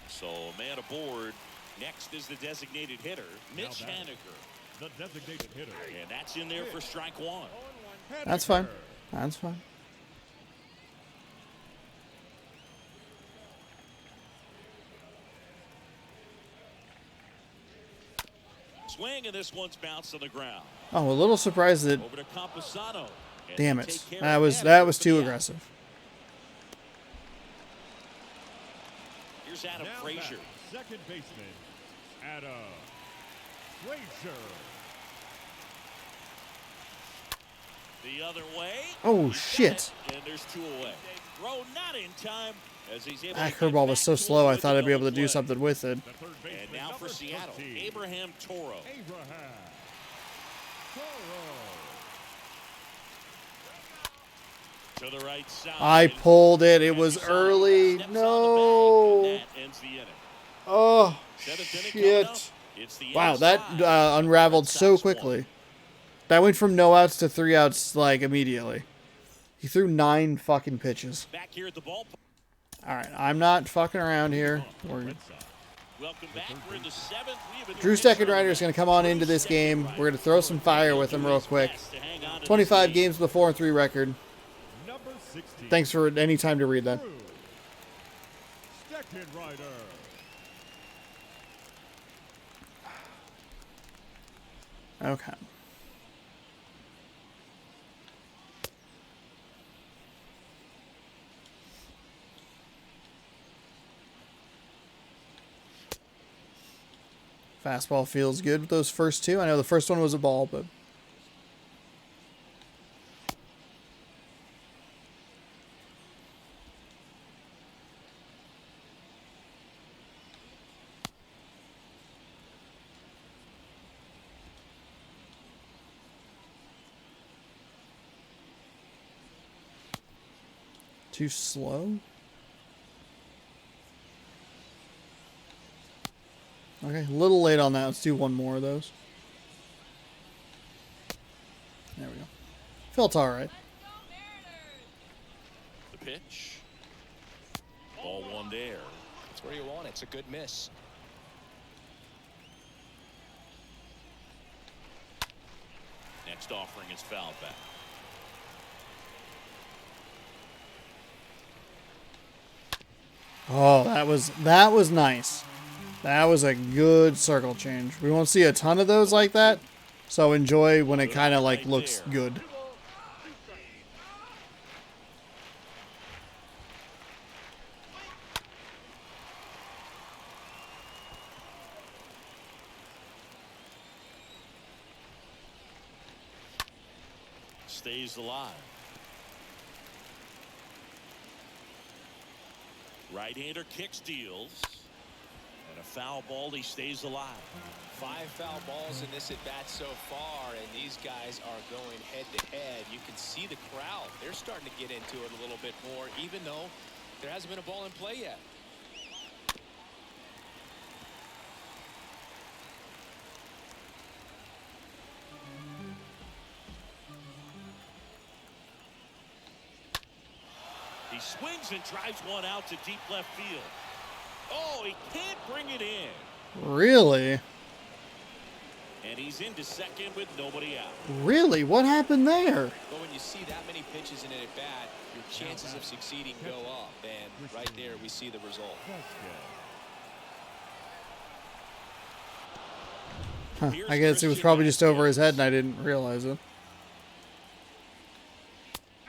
So, man aboard. Next is the designated hitter, Mitch Now batting. Haniger. The designated hitter. And that's in there for strike one. That's fine. That's fine. Swing, and this one's bounced on the ground. Oh, a little surprised that. Over to Camposano. And Damn they it. take care That of was Haniger for too the out. aggressive. Here's Adam Now Frazier. batting, second baseman, Adam Frazier. The other way. Oh, He's got shit. it, and there's 2 away. Throw not in time as he's able That to get curveball was back so to slow, him I with thought the I'd be able to double do play. something with it. The third baseman, And now for number Seattle, 20, Abraham Toro. Abraham Toro. To the right side. I pulled it. It And was Camposano early. steps on the No. bag, and that ends the inning. Oh, Seventh inning coming up. shit. It's the Wow, that outside. unraveled Red so Sox won. quickly. That went from no outs to 3 outs, like, immediately. He threw 9 fucking pitches. Back here at the ballpark. All right, I'm not fucking around here. Red Sox. Welcome back. We're in the 7th. We have been Drew doing this for a Steckenrider is going to come on into this game. We're going to throw some fire with him real quick. 25 games with a 4-3 record. Number 16. Thanks for any time to read that. Drew Steckenrider. Okay. Fastball feels good with those first two. I know the first one was a ball, but... Too slow? Okay, a little late on that. Let's do one more of those. There we go. Felt alright. The pitch. Ball one there. That's where you want it. It's a good miss. Next offering is fouled back. Oh, that was nice. That was a good circle change. We won't see a ton of those like that, so enjoy when it kind of like looks good. Stays alive. Right-hander kicks, deals, and a foul ball. He stays alive. 5 foul balls in this at bat so far, and these guys are going head to head. You can see the crowd. They're starting to get into it a little bit more, even though there hasn't been a ball in play yet. He swings and drives one out to deep left field. Oh, he can't bring it in. Really? And he's into second with nobody out. Really? What happened there? But when you see that many pitches in an at bat, your chances of succeeding go up. And right there, we see the result. Huh, I guess it was probably just over his head and I didn't realize it.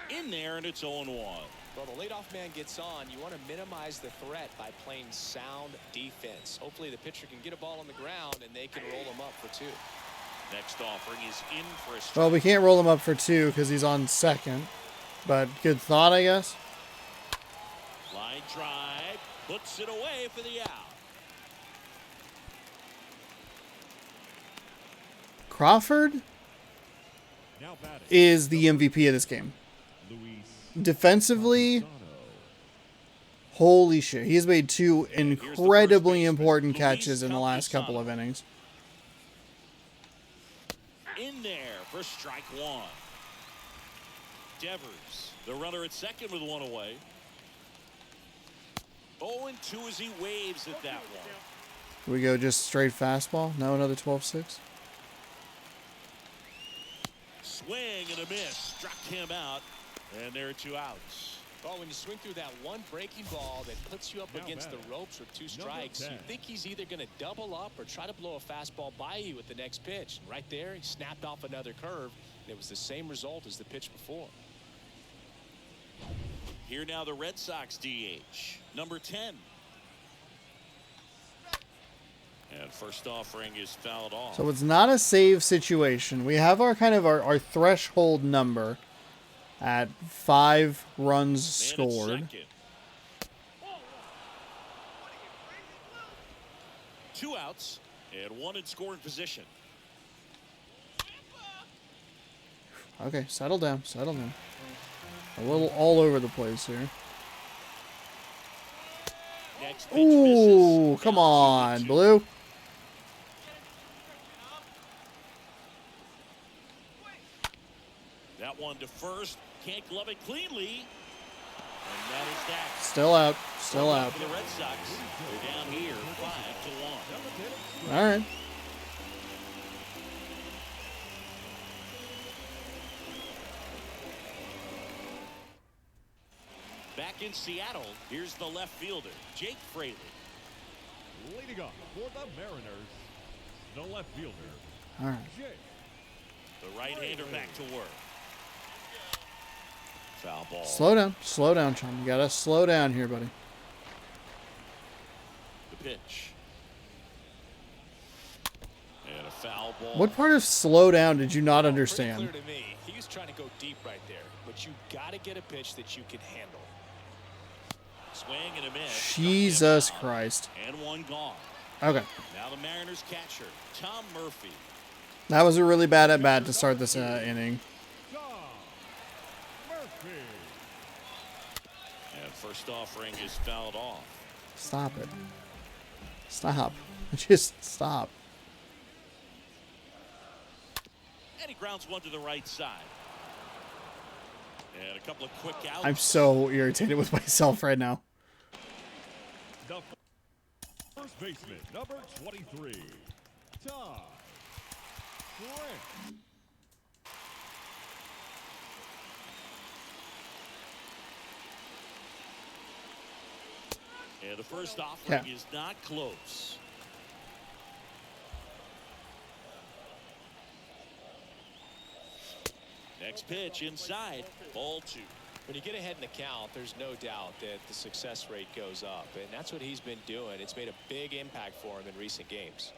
In there, and it's 0-1. Well, the leadoff man gets on. You want to minimize the threat by playing sound defense. Hopefully the pitcher can get a ball on the ground and they can roll him up for 2. Next offering is in for a strike. Well, we can't roll him up for 2 because he's on second. But good thought, I guess. Line drive, puts it away for the out. Crawford Now batting, is the MVP of this game. Luis Defensively, Lozano. holy shit. He's made 2 incredibly important catches in the last couple of innings. In there for strike 1. Devers, the runner at second with 1 away. 0-2 as he waves at that one. We go just straight fastball. No, another 12-6. Swing and a miss. Struck him out. And there are 2 outs. Well, when you swing through that one breaking ball that puts you up Now against the batting, ropes with 2 strikes, you 10. think he's either going to double up or try to blow a fastball by you with the next pitch. And right there, he snapped off another curve. And it was the same result as the pitch before. Here now the Red Sox DH, number 10. And first offering is fouled off. So it's not a save situation. We have our kind of our threshold number at 5 runs Man at scored. second. 2 outs and 1 in scoring position. Okay, settle down, settle down. A little all over the place here. Next pitch Ooh, misses. come Down on, 2-2. Blue. That one to first. Can't glove it cleanly. And that is that. Still out, still out. For the Red Sox, they're down here 5-1. All right. Back in Seattle, here's the left fielder, Jake Fraley. Leading off for the Mariners, the left fielder, All right. Jake. The right-hander back to work. Foul ball. Slow down, Sean. You gotta slow down here, buddy. The pitch. foul ball. What part of slow down did you not Pretty understand? clear to me. He was trying to go deep right there, but you got to get a pitch that you can handle. Swing and a miss. Jesus Struck him out. Christ. And one gone. Okay. Now the Mariners catcher, Tom Murphy. That was a really bad at bat to start this inning. Tom Murphy. And first offering is fouled off. Stop it. Stop. Just stop. And he grounds one to the right side. And a couple of quick outs. I'm so irritated with myself right now. The first baseman, number 23, Todd Grant. And the first offering Yeah. is not close. Next pitch inside. Ball 2. When you get ahead in the count, there's no doubt that the success rate goes up, and that's what he's been doing. It's made a big impact for him in recent games.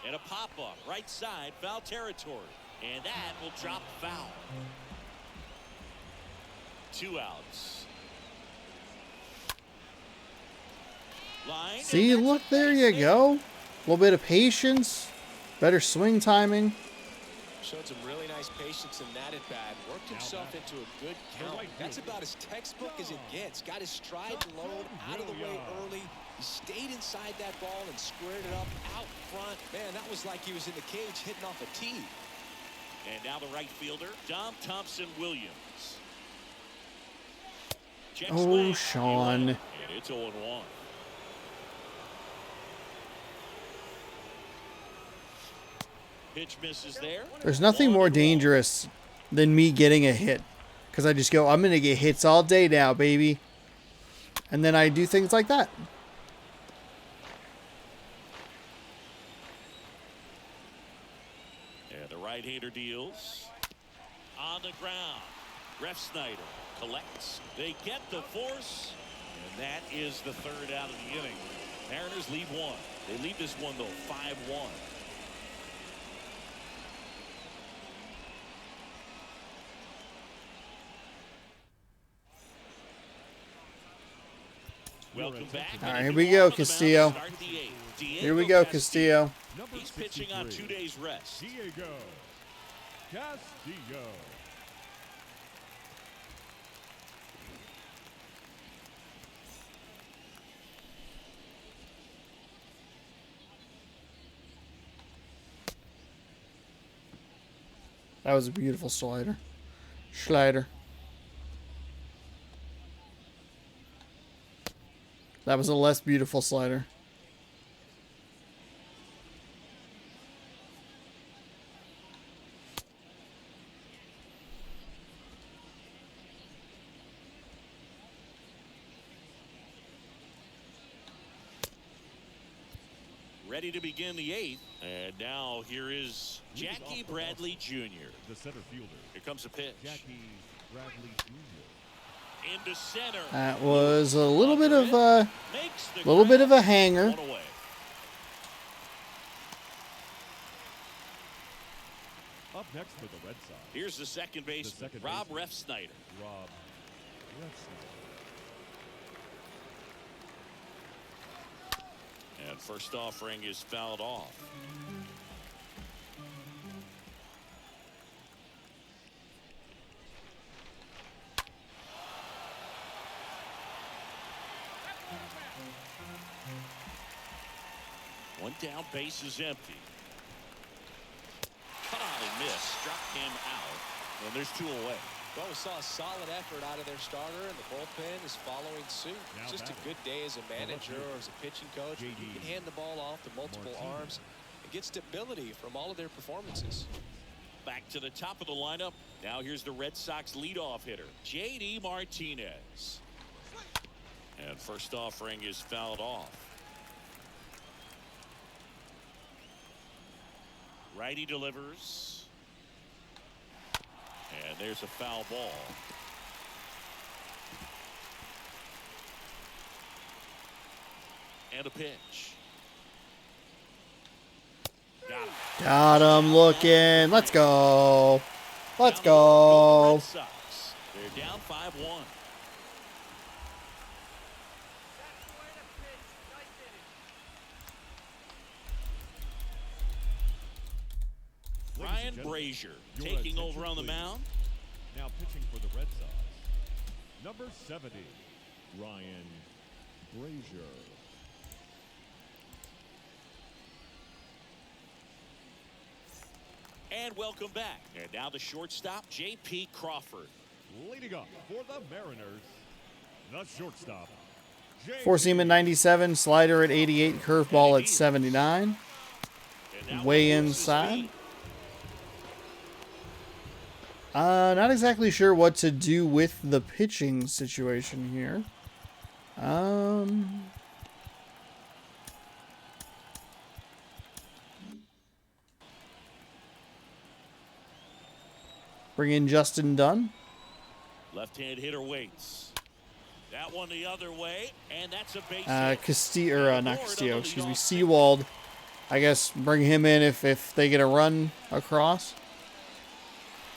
And a pop-up. Right side. Foul territory. And that will drop foul. 2 outs. Line. See, and that's look, a there base you hit. go. A little bit of patience. Better swing timing. Showed some really nice patience in that at bat. Worked himself into a good count. right That's fielder. about as textbook as it gets. Got his stride low out of the way early. He stayed inside that ball and squared it up out front. Man, that was like he was in the cage hitting off a tee. And now the right fielder, Dom Thompson-Williams. Check Oh, swing. Sean. And it's 0-1. Pitch misses there. There's nothing One more and one. dangerous than me getting a hit. Because I just go, I'm going to get hits all day now, baby. And then I do things like that. And the right-hander deals. On the ground. Refsnyder collects. They get the force. And that is the third out of the inning. Mariners lead 1. They lead this one, though, 5-1. Welcome back. All right, here we go, Castillo. Here we go, Castillo. Number He's pitching on 2 63, days rest. Diego Castillo. That was a beautiful slider. Slider. That was a less beautiful slider. Ready to begin the 8th. And now here is Jackie Bradley Jr. The center fielder, Here comes a pitch. Jackie Bradley Jr. Into center. That was a little bit of Makes the little bit of a grab. hanger. One away. Up next for the Red Sox, Here's the second baseman, second Rob baseman. Refsnyder. Rob Refsnyder. And first offering is fouled off. One down, base is empty. Cut out and miss, struck him out, and there's 2 away. Well, we saw a solid effort out of their starter, and the bullpen is following suit. Now Just a batting. good day as a manager or as a pitching coach. You JD can hand the ball off to multiple Martinez. arms and get stability from all of their performances. Back to the top of the lineup. Now here's the Red Sox leadoff hitter, JD Martinez. And first offering is fouled off. Righty delivers. And there's a foul ball. And a pitch. Got him looking. Let's go. Let's Down the road go. the Red Sox. They're down 5-1. Ryan Brazier your taking attention, over on the please. mound. Now pitching for the Red Sox, number 70, Ryan Brazier. And welcome back. And now the shortstop, J.P. Crawford. Leading up for the Mariners, the shortstop, Four seam at 97, slider at 88, curveball at 79. And now Way one moves his inside. feet. Not exactly sure what to do with the pitching situation here. Bring in Justin Dunn. Left-hand hitter waits. That one the other way, and that's a base hit. Castillo, or not Castillo, excuse me, Seawald. I guess bring him in if they get a run across.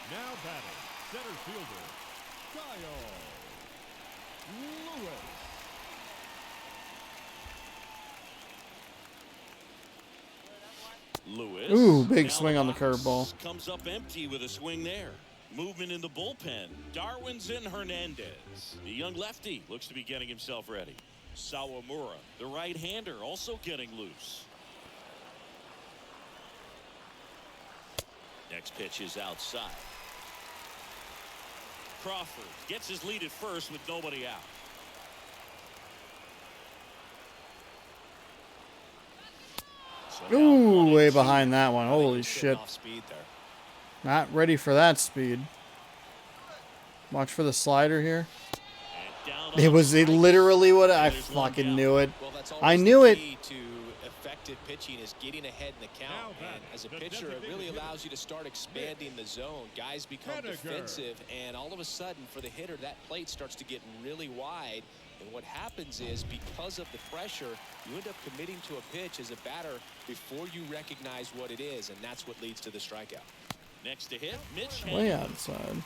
now batting, center fielder, Kyle Lewis. Lewis. Ooh, big down swing on the box. curveball. Comes up empty with a swing there. Movement in the bullpen. Darwinzon Hernandez. The young lefty looks to be getting himself ready. Sawamura, the right-hander, also getting loose. Next pitch is outside. Crawford gets his lead at first with nobody out. So now Ooh, 1-2. way behind that one. Holy Getting shit. off speed there. Not ready for that speed. Watch for the slider here. And down on It was strikes. literally what I There's one fucking down. knew it. Well, that's I always knew the it. key to effective pitching is getting ahead in the count. Now And batting, as a the pitcher, it designated really hitter, allows you to start expanding the zone. Guys become Henniger. defensive, and all of a sudden, for the hitter, that plate starts to get really wide. And what happens is, because of the pressure, you end up committing to a pitch as a batter before you recognize what it is, and that's what leads to the strikeout. Next to hit, Mitch Way Haniger. outside.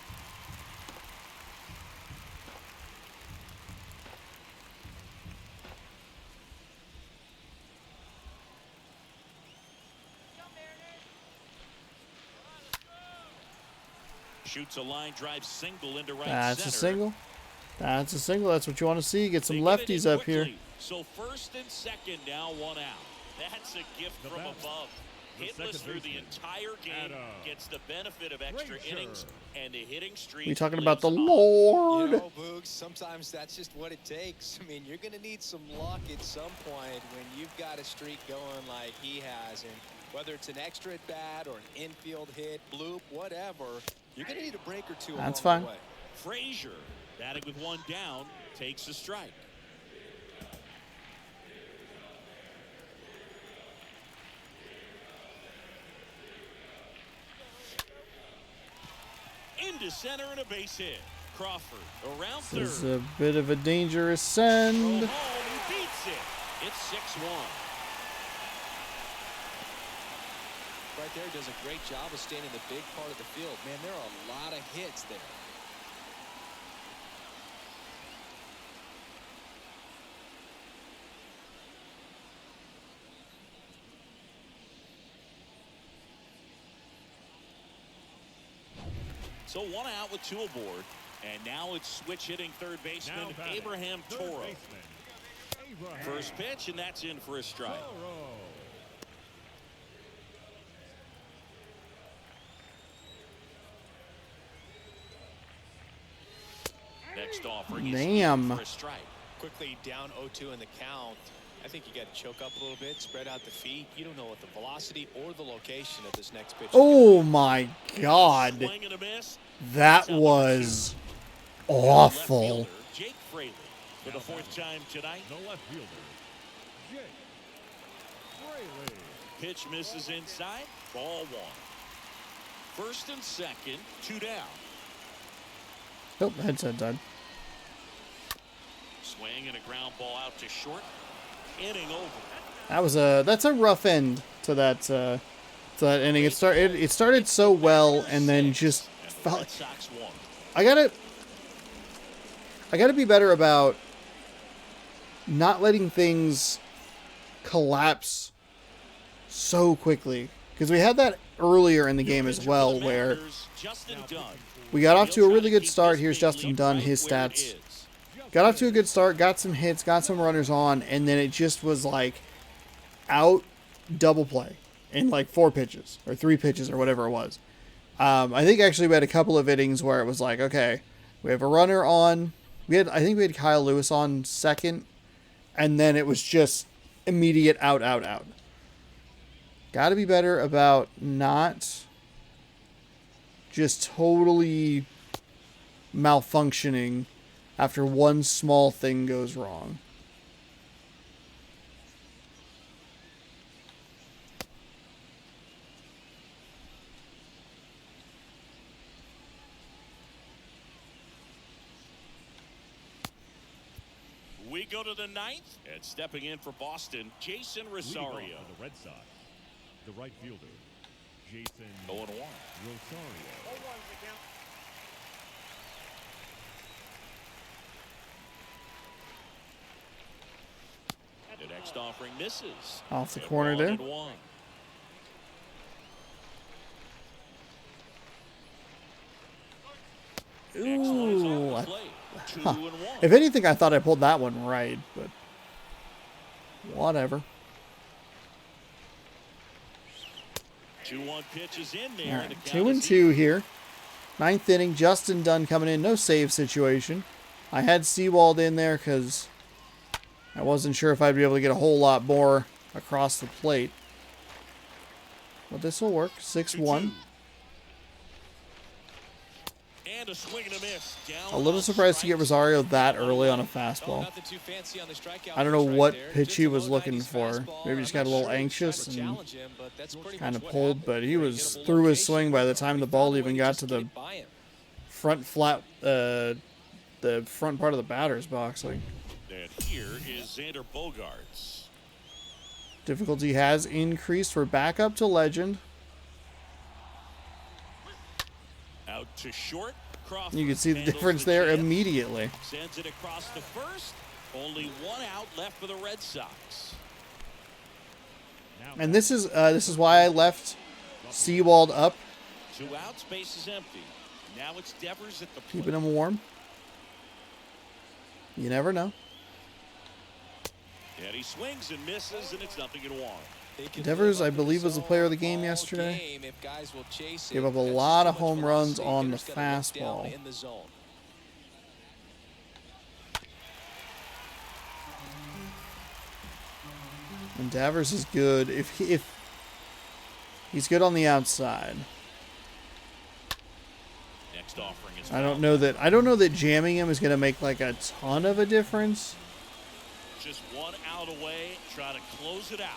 Shoots a line drive single into right That's center. a single. That's a single. That's what you want to see. Get some They get it in lefties up here. quickly. So first and second, now one out. That's a gift The from batter, above. the Hitless second through the baseman, entire game, Adam gets the benefit of extra Frazier. innings, and the hitting streak. We talking about the lives on. Lord. You know, Boogs, sometimes that's just what it takes. I mean, you're going to need some luck at some point when you've got a streak going like he has. And whether it's an extra at bat or an infield hit, bloop, whatever, you're going to need a break or two That's along fine. the way. Frazier, batting with one down, takes a strike. Into center and a base hit. Crawford around third. This is a bit of a dangerous Throw send. home, he beats it. It's 6-1. Right there, does a great job of staying in the big part of the field. Man, there are a lot of hits there. So one out with two aboard. And now it's switch hitting third baseman Now batting, Abraham third Toro. baseman, Abraham First pitch, and that's in for a strike. Toro. Next offering is Damn. in for a strike. Quickly down 0-2 in the count. I think you got to choke up a little bit, spread out the feet. You don't know what the velocity or the location of this next pitch is. Oh my God. Swing and a miss. That was Left awful. fielder, Jake Fraley for the fourth time tonight. The left fielder, Jake Fraley. Pitch misses inside. Ball one. First and second, two down. Oh, headset died. Swing and a ground ball out to short. Inning over. That's a rough end to that So that inning, it started so well, and then just felt. Red Sox won. I gotta be better about not letting things collapse so quickly, because we had that earlier in the game as well, where Justin Dunn. we got off to a really good start. Here's Justin Dunn, his stats. Got off to a good start, got some hits, got some runners on, and then it just was like out double play in like 4 pitches or 3 pitches or whatever it was. I think actually we had a couple of innings where it was like, okay, we have a runner on. I think we had Kyle Lewis on second, and then it was just immediate out. Got to be better about not just totally malfunctioning after one small thing goes wrong. We go to the 9th, and stepping in for Boston, Jason Leading off Rosario. for the Red Sox, the right fielder, Jason 0-1. Rosario. The next offering misses. Off the And corner there. 1-1. Next one is on Ooh, the I- plate. 2 huh. and 1. If anything, I thought I pulled that one right, but whatever. 2-1 pitch is in there. All and the right, count 2 and is 2 here. 9th inning, Justin Dunn coming in, no save situation. I had Seawald in there because I wasn't sure if I'd be able to get a whole lot more across the plate. But this will work. 6-1. And a swing and a miss. Down A little on surprised to get strikes. Rosario that early on a Oh, fastball. nothing too fancy on the strikeout I don't know pitch right what there. pitch Just he a was low looking 90s for. fastball. Maybe he just I'm got a not little sure he was anxious trying to and challenge him, but that's pretty kind of much what pulled, happened. but he was Gettable through his location, swing by the time the ball found a even way got just to the get by him. front flat, the front part of the batter's box. Like, And here is Xander Bogaerts. difficulty has increased. We're back up to legend. Out to short. Crawford You can see the handles difference there chance. immediately. Sends it across the first. Only 1 out left for the Red Sox. Now And this is why I left Seawald up, 2 outs, base is empty. Now it's Devers at the plate. keeping him warm. You never know. And he swings and misses, and it's 0-1. They can Devers, live I up in believe, was the zone player of the game all yesterday. game if guys will chase Gave it. up a That's just lot too of much home runs velocity. on the Hitters gotta look down fastball. in the zone. And Devers is good if he's good on the outside. Next offering is I don't know that jamming him is going to make like a ton of a difference. just 1 out away. Try to close it out.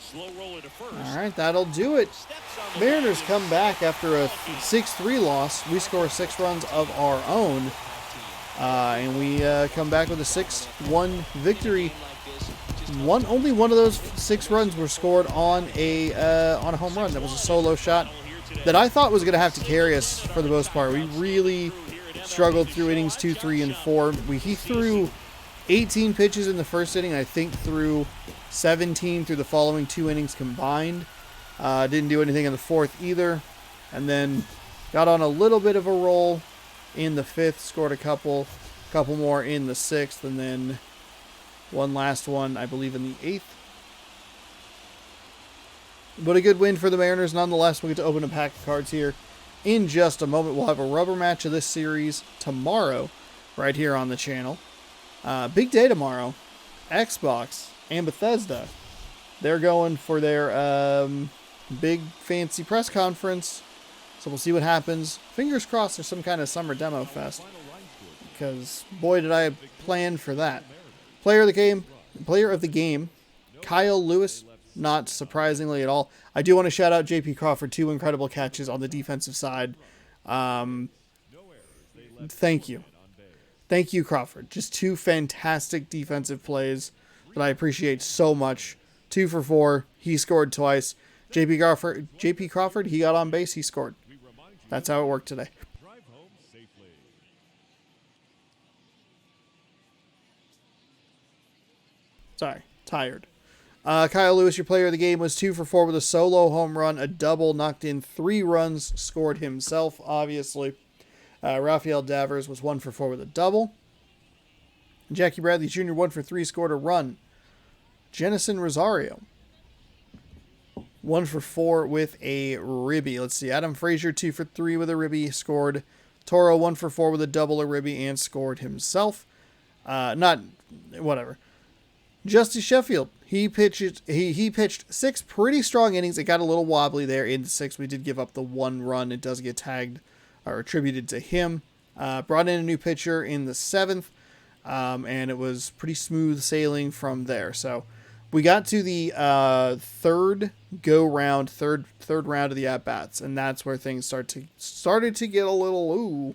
Slow roller to first. All right, that'll do it. Steps on the Mariners line. come back after a 6-3 loss. We score 6 runs of our own, and we come back with a 6-1 victory. Only one of those 6 runs were scored on a home run. That was a solo shot that I thought was going to have to carry us for the most part. We really struggled through innings 2, 3, and 4. He threw 18 pitches in the first inning. I think threw 17 through the following 2 innings combined. Didn't do anything in the 4th either. And then got on a little bit of a roll in the 5th. Scored a couple more in the 6th. And then one last one, I believe, in the 8th. But a good win for the Mariners nonetheless. We'll get to open a pack of cards here in just a moment. We'll have a rubber match of this series tomorrow right here on the channel. Big day tomorrow. Xbox and Bethesda. They're going for their big fancy press conference. So we'll see what happens. Fingers crossed there's some kind of summer demo fest. Because boy did I plan for that. Player of the game, Kyle Lewis, not surprisingly at all. I do want to shout out JP Crawford, 2 incredible catches on the defensive side. Thank you. Thank you, Crawford. Just 2 fantastic defensive plays that I appreciate so much. 2 for 4. He scored twice. JP Crawford, he got on base, he scored. We remind you That's how it worked today. drive home safely. Sorry, tired. Kyle Lewis, your player of the game, was 2 for 4 with a solo home run, a double, knocked in 3 runs, scored himself, obviously. Rafael Devers was 1 for 4 with a double. Jackie Bradley Jr., 1 for 3, scored a run. Jennison Rosario, 1 for 4 with a ribby. Let's see, Adam Frazier, 2 for 3 with a ribby, scored. Toro, 1 for 4 with a double, a ribby, and scored himself. Whatever. Justy Sheffield, he pitched 6 pretty strong innings. It got a little wobbly there in the 6th. We did give up the 1 run. It does get tagged or attributed to him. Brought in a new pitcher in the 7th, and it was pretty smooth sailing from there. So we got to the third round of the at-bats, and that's where things started to get a little ooh.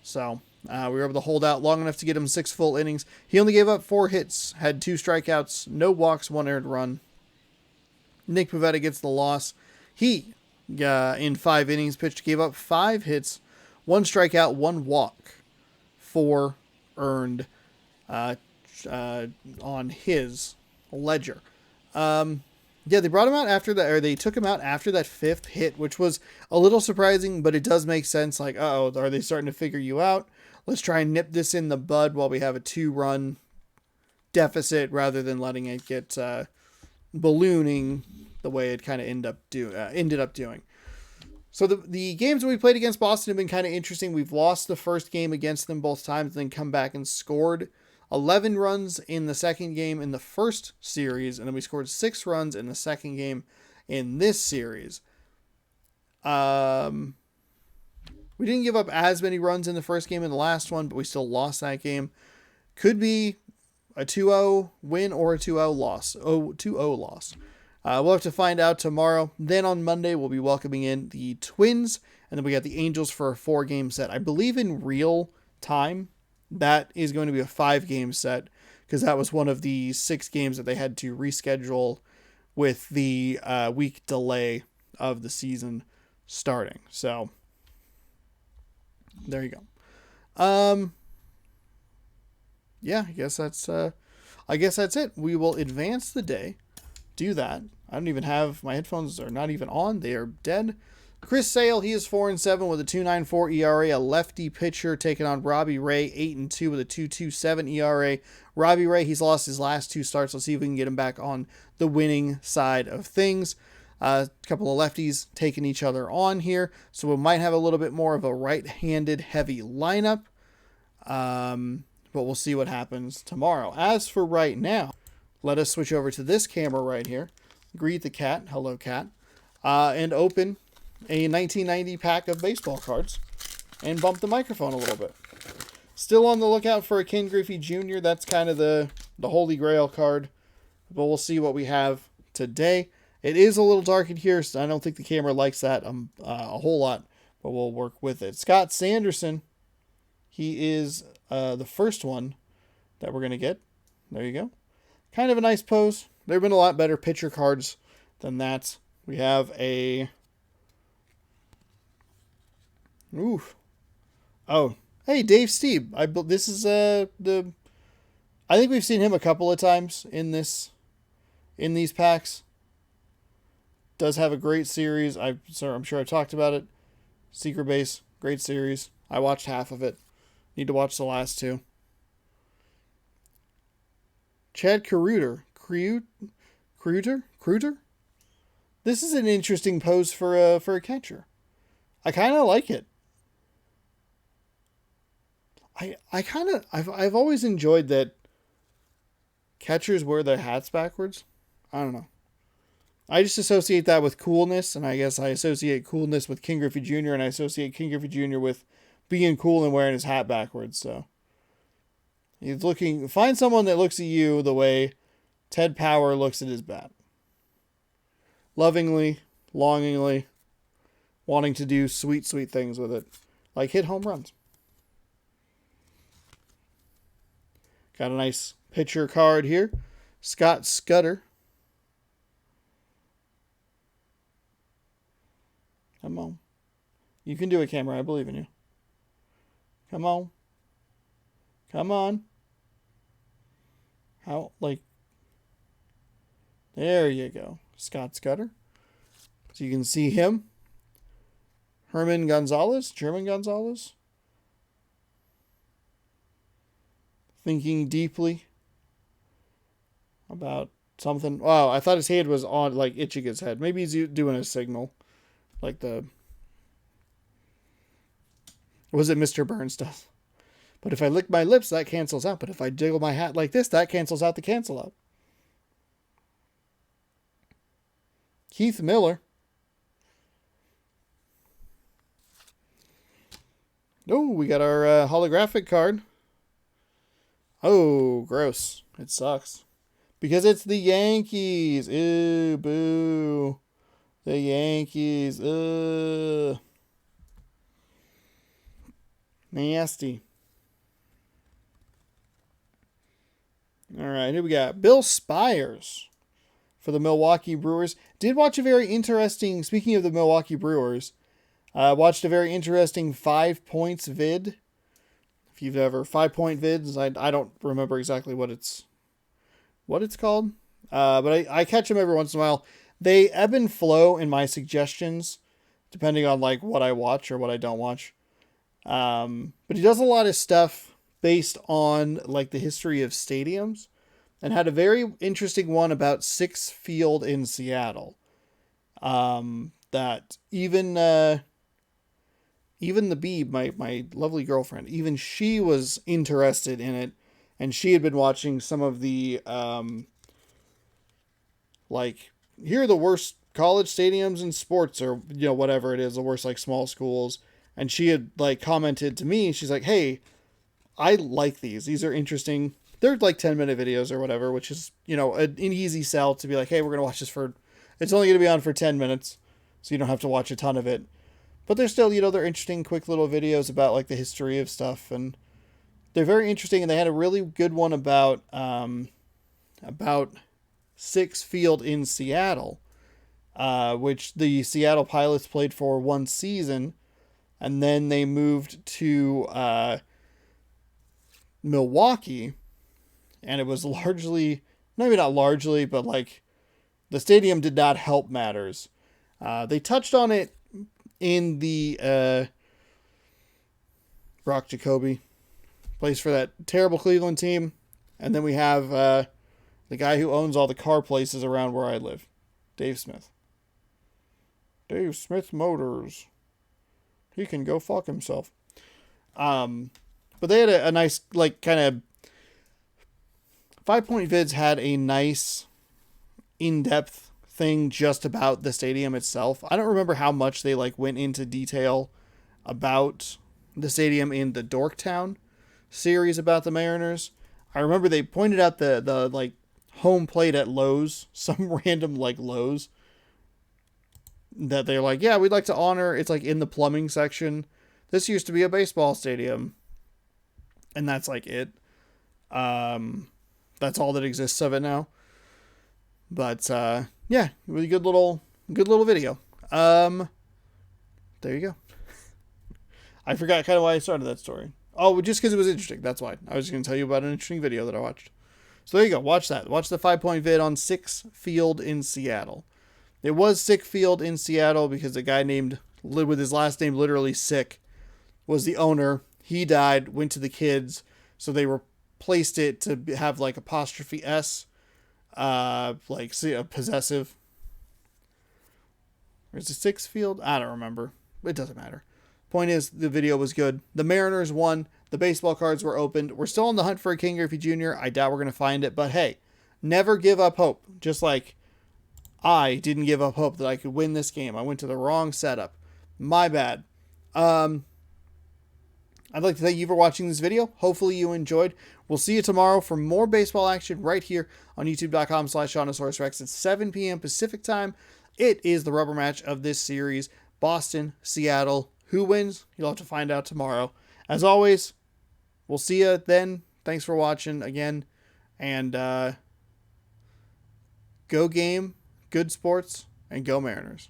So we were able to hold out long enough to get him 6 full innings. He only gave up 4 hits, had 2 strikeouts, no walks, 1 earned run. Nick Pivetta gets the loss. He, in 5 innings pitched, gave up 5 hits, 1 strikeout, 1 walk, 4 earned on his ledger. They brought him out after that, or they took him out after that 5th hit, which was a little surprising, but it does make sense. Like, are they starting to figure you out? Let's try and nip this in the bud while we have a 2-run deficit rather than letting it get ballooning the way it kind of ended up doing. So the games that we played against Boston have been kind of interesting. We've lost the first game against them both times, then come back and scored 11 runs in the second game in the first series, and then we scored 6 runs in the second game in this series. We didn't give up as many runs in the first game in the last one, but we still lost that game. Could be a 2-0 win or a 2-0 loss. 2-0 loss. We'll have to find out tomorrow. Then on Monday, we'll be welcoming in the Twins, and then we got the Angels for a 4-game set. I believe in real time, that is going to be a 5-game set, because that was one of the 6 games that they had to reschedule with the week delay of the season starting. So there you go. Yeah, I guess that's it. We will advance the day. Do that. I don't even have my headphones are not even on. They are dead. Chris Sale, he is 4-7 with a 2.94 ERA, a lefty pitcher taking on Robbie Ray, 8-2 with a 2.27 ERA. Robbie Ray, he's lost his last 2 starts. Let's see if we can get him back on the winning side of things. A couple of lefties taking each other on here, so we might have a little bit more of a right-handed heavy lineup. But we'll see what happens tomorrow. As for right now, let us switch over to this camera right here. Greet the cat. Hello, cat. And open a 1990 pack of baseball cards and bump the microphone a little bit. Still on the lookout for a Ken Griffey Jr. That's kind of the holy grail card. But we'll see what we have today. It is a little dark in here, so I don't think the camera likes that a whole lot, but we'll work with it. Scott Sanderson, he is the first one that we're going to get. There you go. Kind of a nice pose. There have been a lot better pitcher cards than that. We have a... Oof. Oh, hey, Dave Stieb. This is I think we've seen him a couple of times in these packs. Does have a great series. I'm sure I talked about it. Secret Base, great series. I watched half of it. Need to watch the last 2. Chad Kreuter. This is an interesting pose for a catcher. I kind of like it. I've always enjoyed that catchers wear their hats backwards. I don't know. I just associate that with coolness, and I guess I associate coolness with Ken Griffey Jr., and I associate Ken Griffey Jr. with being cool and wearing his hat backwards, so. Find someone that looks at you the way Ted Power looks at his bat. Lovingly, longingly, wanting to do sweet, sweet things with it. Like hit home runs. Got a nice pitcher card here. Scott Scudder. Come on. You can do it, camera. I believe in you. Come on. Come on. How, like... There you go. Scott Scudder. So you can see him. Herman Gonzalez. German Gonzalez. Thinking deeply about something. Wow, I thought his head was on, like, Ichiga's head. Maybe he's doing a signal. Like the... Was it Mr. Burns does? But if I lick my lips, that cancels out. But if I jiggle my hat like this, that cancels out the cancel out. Keith Miller. Oh, we got our holographic card. Oh, gross. It sucks. Because it's the Yankees. Ew, boo. The Yankees. Ugh. Nasty. All right, here we got Bill Spires for the Milwaukee Brewers. Did watch a very interesting, speaking of the Milwaukee Brewers, watched a very interesting 5 points vid. If you've ever 5 point vids, I don't remember exactly what it's called. But I catch them every once in a while. They ebb and flow in my suggestions, depending on like what I watch or what I don't watch. But he does a lot of stuff based on like the history of stadiums, and had a very interesting one about Six Field in Seattle. That even the Beeb, my lovely girlfriend, even she was interested in it, and she had been watching some of the like, here are the worst college stadiums in sports, or whatever it is, the worst like small schools. And she had like commented to me, she's like, hey, I like these. These are interesting. They're like 10-minute videos or whatever, which is, an easy sell to be like, hey, we're going to watch this it's only going to be on for 10 minutes. So you don't have to watch a ton of it. But they're still, they're interesting, quick little videos about like the history of stuff. And they're very interesting. And they had a really good one about Six Field in Seattle, which the Seattle Pilots played for one season. And then they moved to Milwaukee, and it was largely, maybe not largely, but like the stadium did not help matters. They touched on it in the Brock Jacoby, plays for that terrible Cleveland team. And then we have the guy who owns all the car places around where I live, Dave Smith. Dave Smith Motors. He can go fuck himself. But they had a nice, like, kind of 5 point vids had a nice in-depth thing just about the stadium itself. I don't remember how much they like went into detail about the stadium in the Dorktown series about the Mariners. I remember they pointed out the like home plate at Lowe's, some random like Lowe's, that they're like, yeah, we'd like to honor, it's like in the plumbing section. This used to be a baseball stadium. And that's like it. That's all that exists of it now. But yeah, really good little video. There you go. I forgot kind of why I started that story. Oh, just because it was interesting. That's why. I was just going to tell you about an interesting video that I watched. So there you go. Watch that. Watch the 5 point vid on Six Field in Seattle. It was Sick Field in Seattle because a guy named, with his last name literally Sick, was the owner. He died, went to the kids, so they replaced it to have like apostrophe S, like see a possessive. Or is it Six Field? I don't remember. It doesn't matter. Point is, the video was good. The Mariners won. The baseball cards were opened. We're still on the hunt for a King Griffey Jr. I doubt we're going to find it, but hey, never give up hope. Just like I didn't give up hope that I could win this game. I went to the wrong setup. My bad. I'd like to thank you for watching this video. Hopefully you enjoyed. We'll see you tomorrow for more baseball action right here on youtube.com/ShaunasaurusRex at 7 p.m. Pacific time. It is the rubber match of this series. Boston, Seattle. Who wins? You'll have to find out tomorrow. As always, we'll see you then. Thanks for watching again. And go game, good sports, and go Mariners.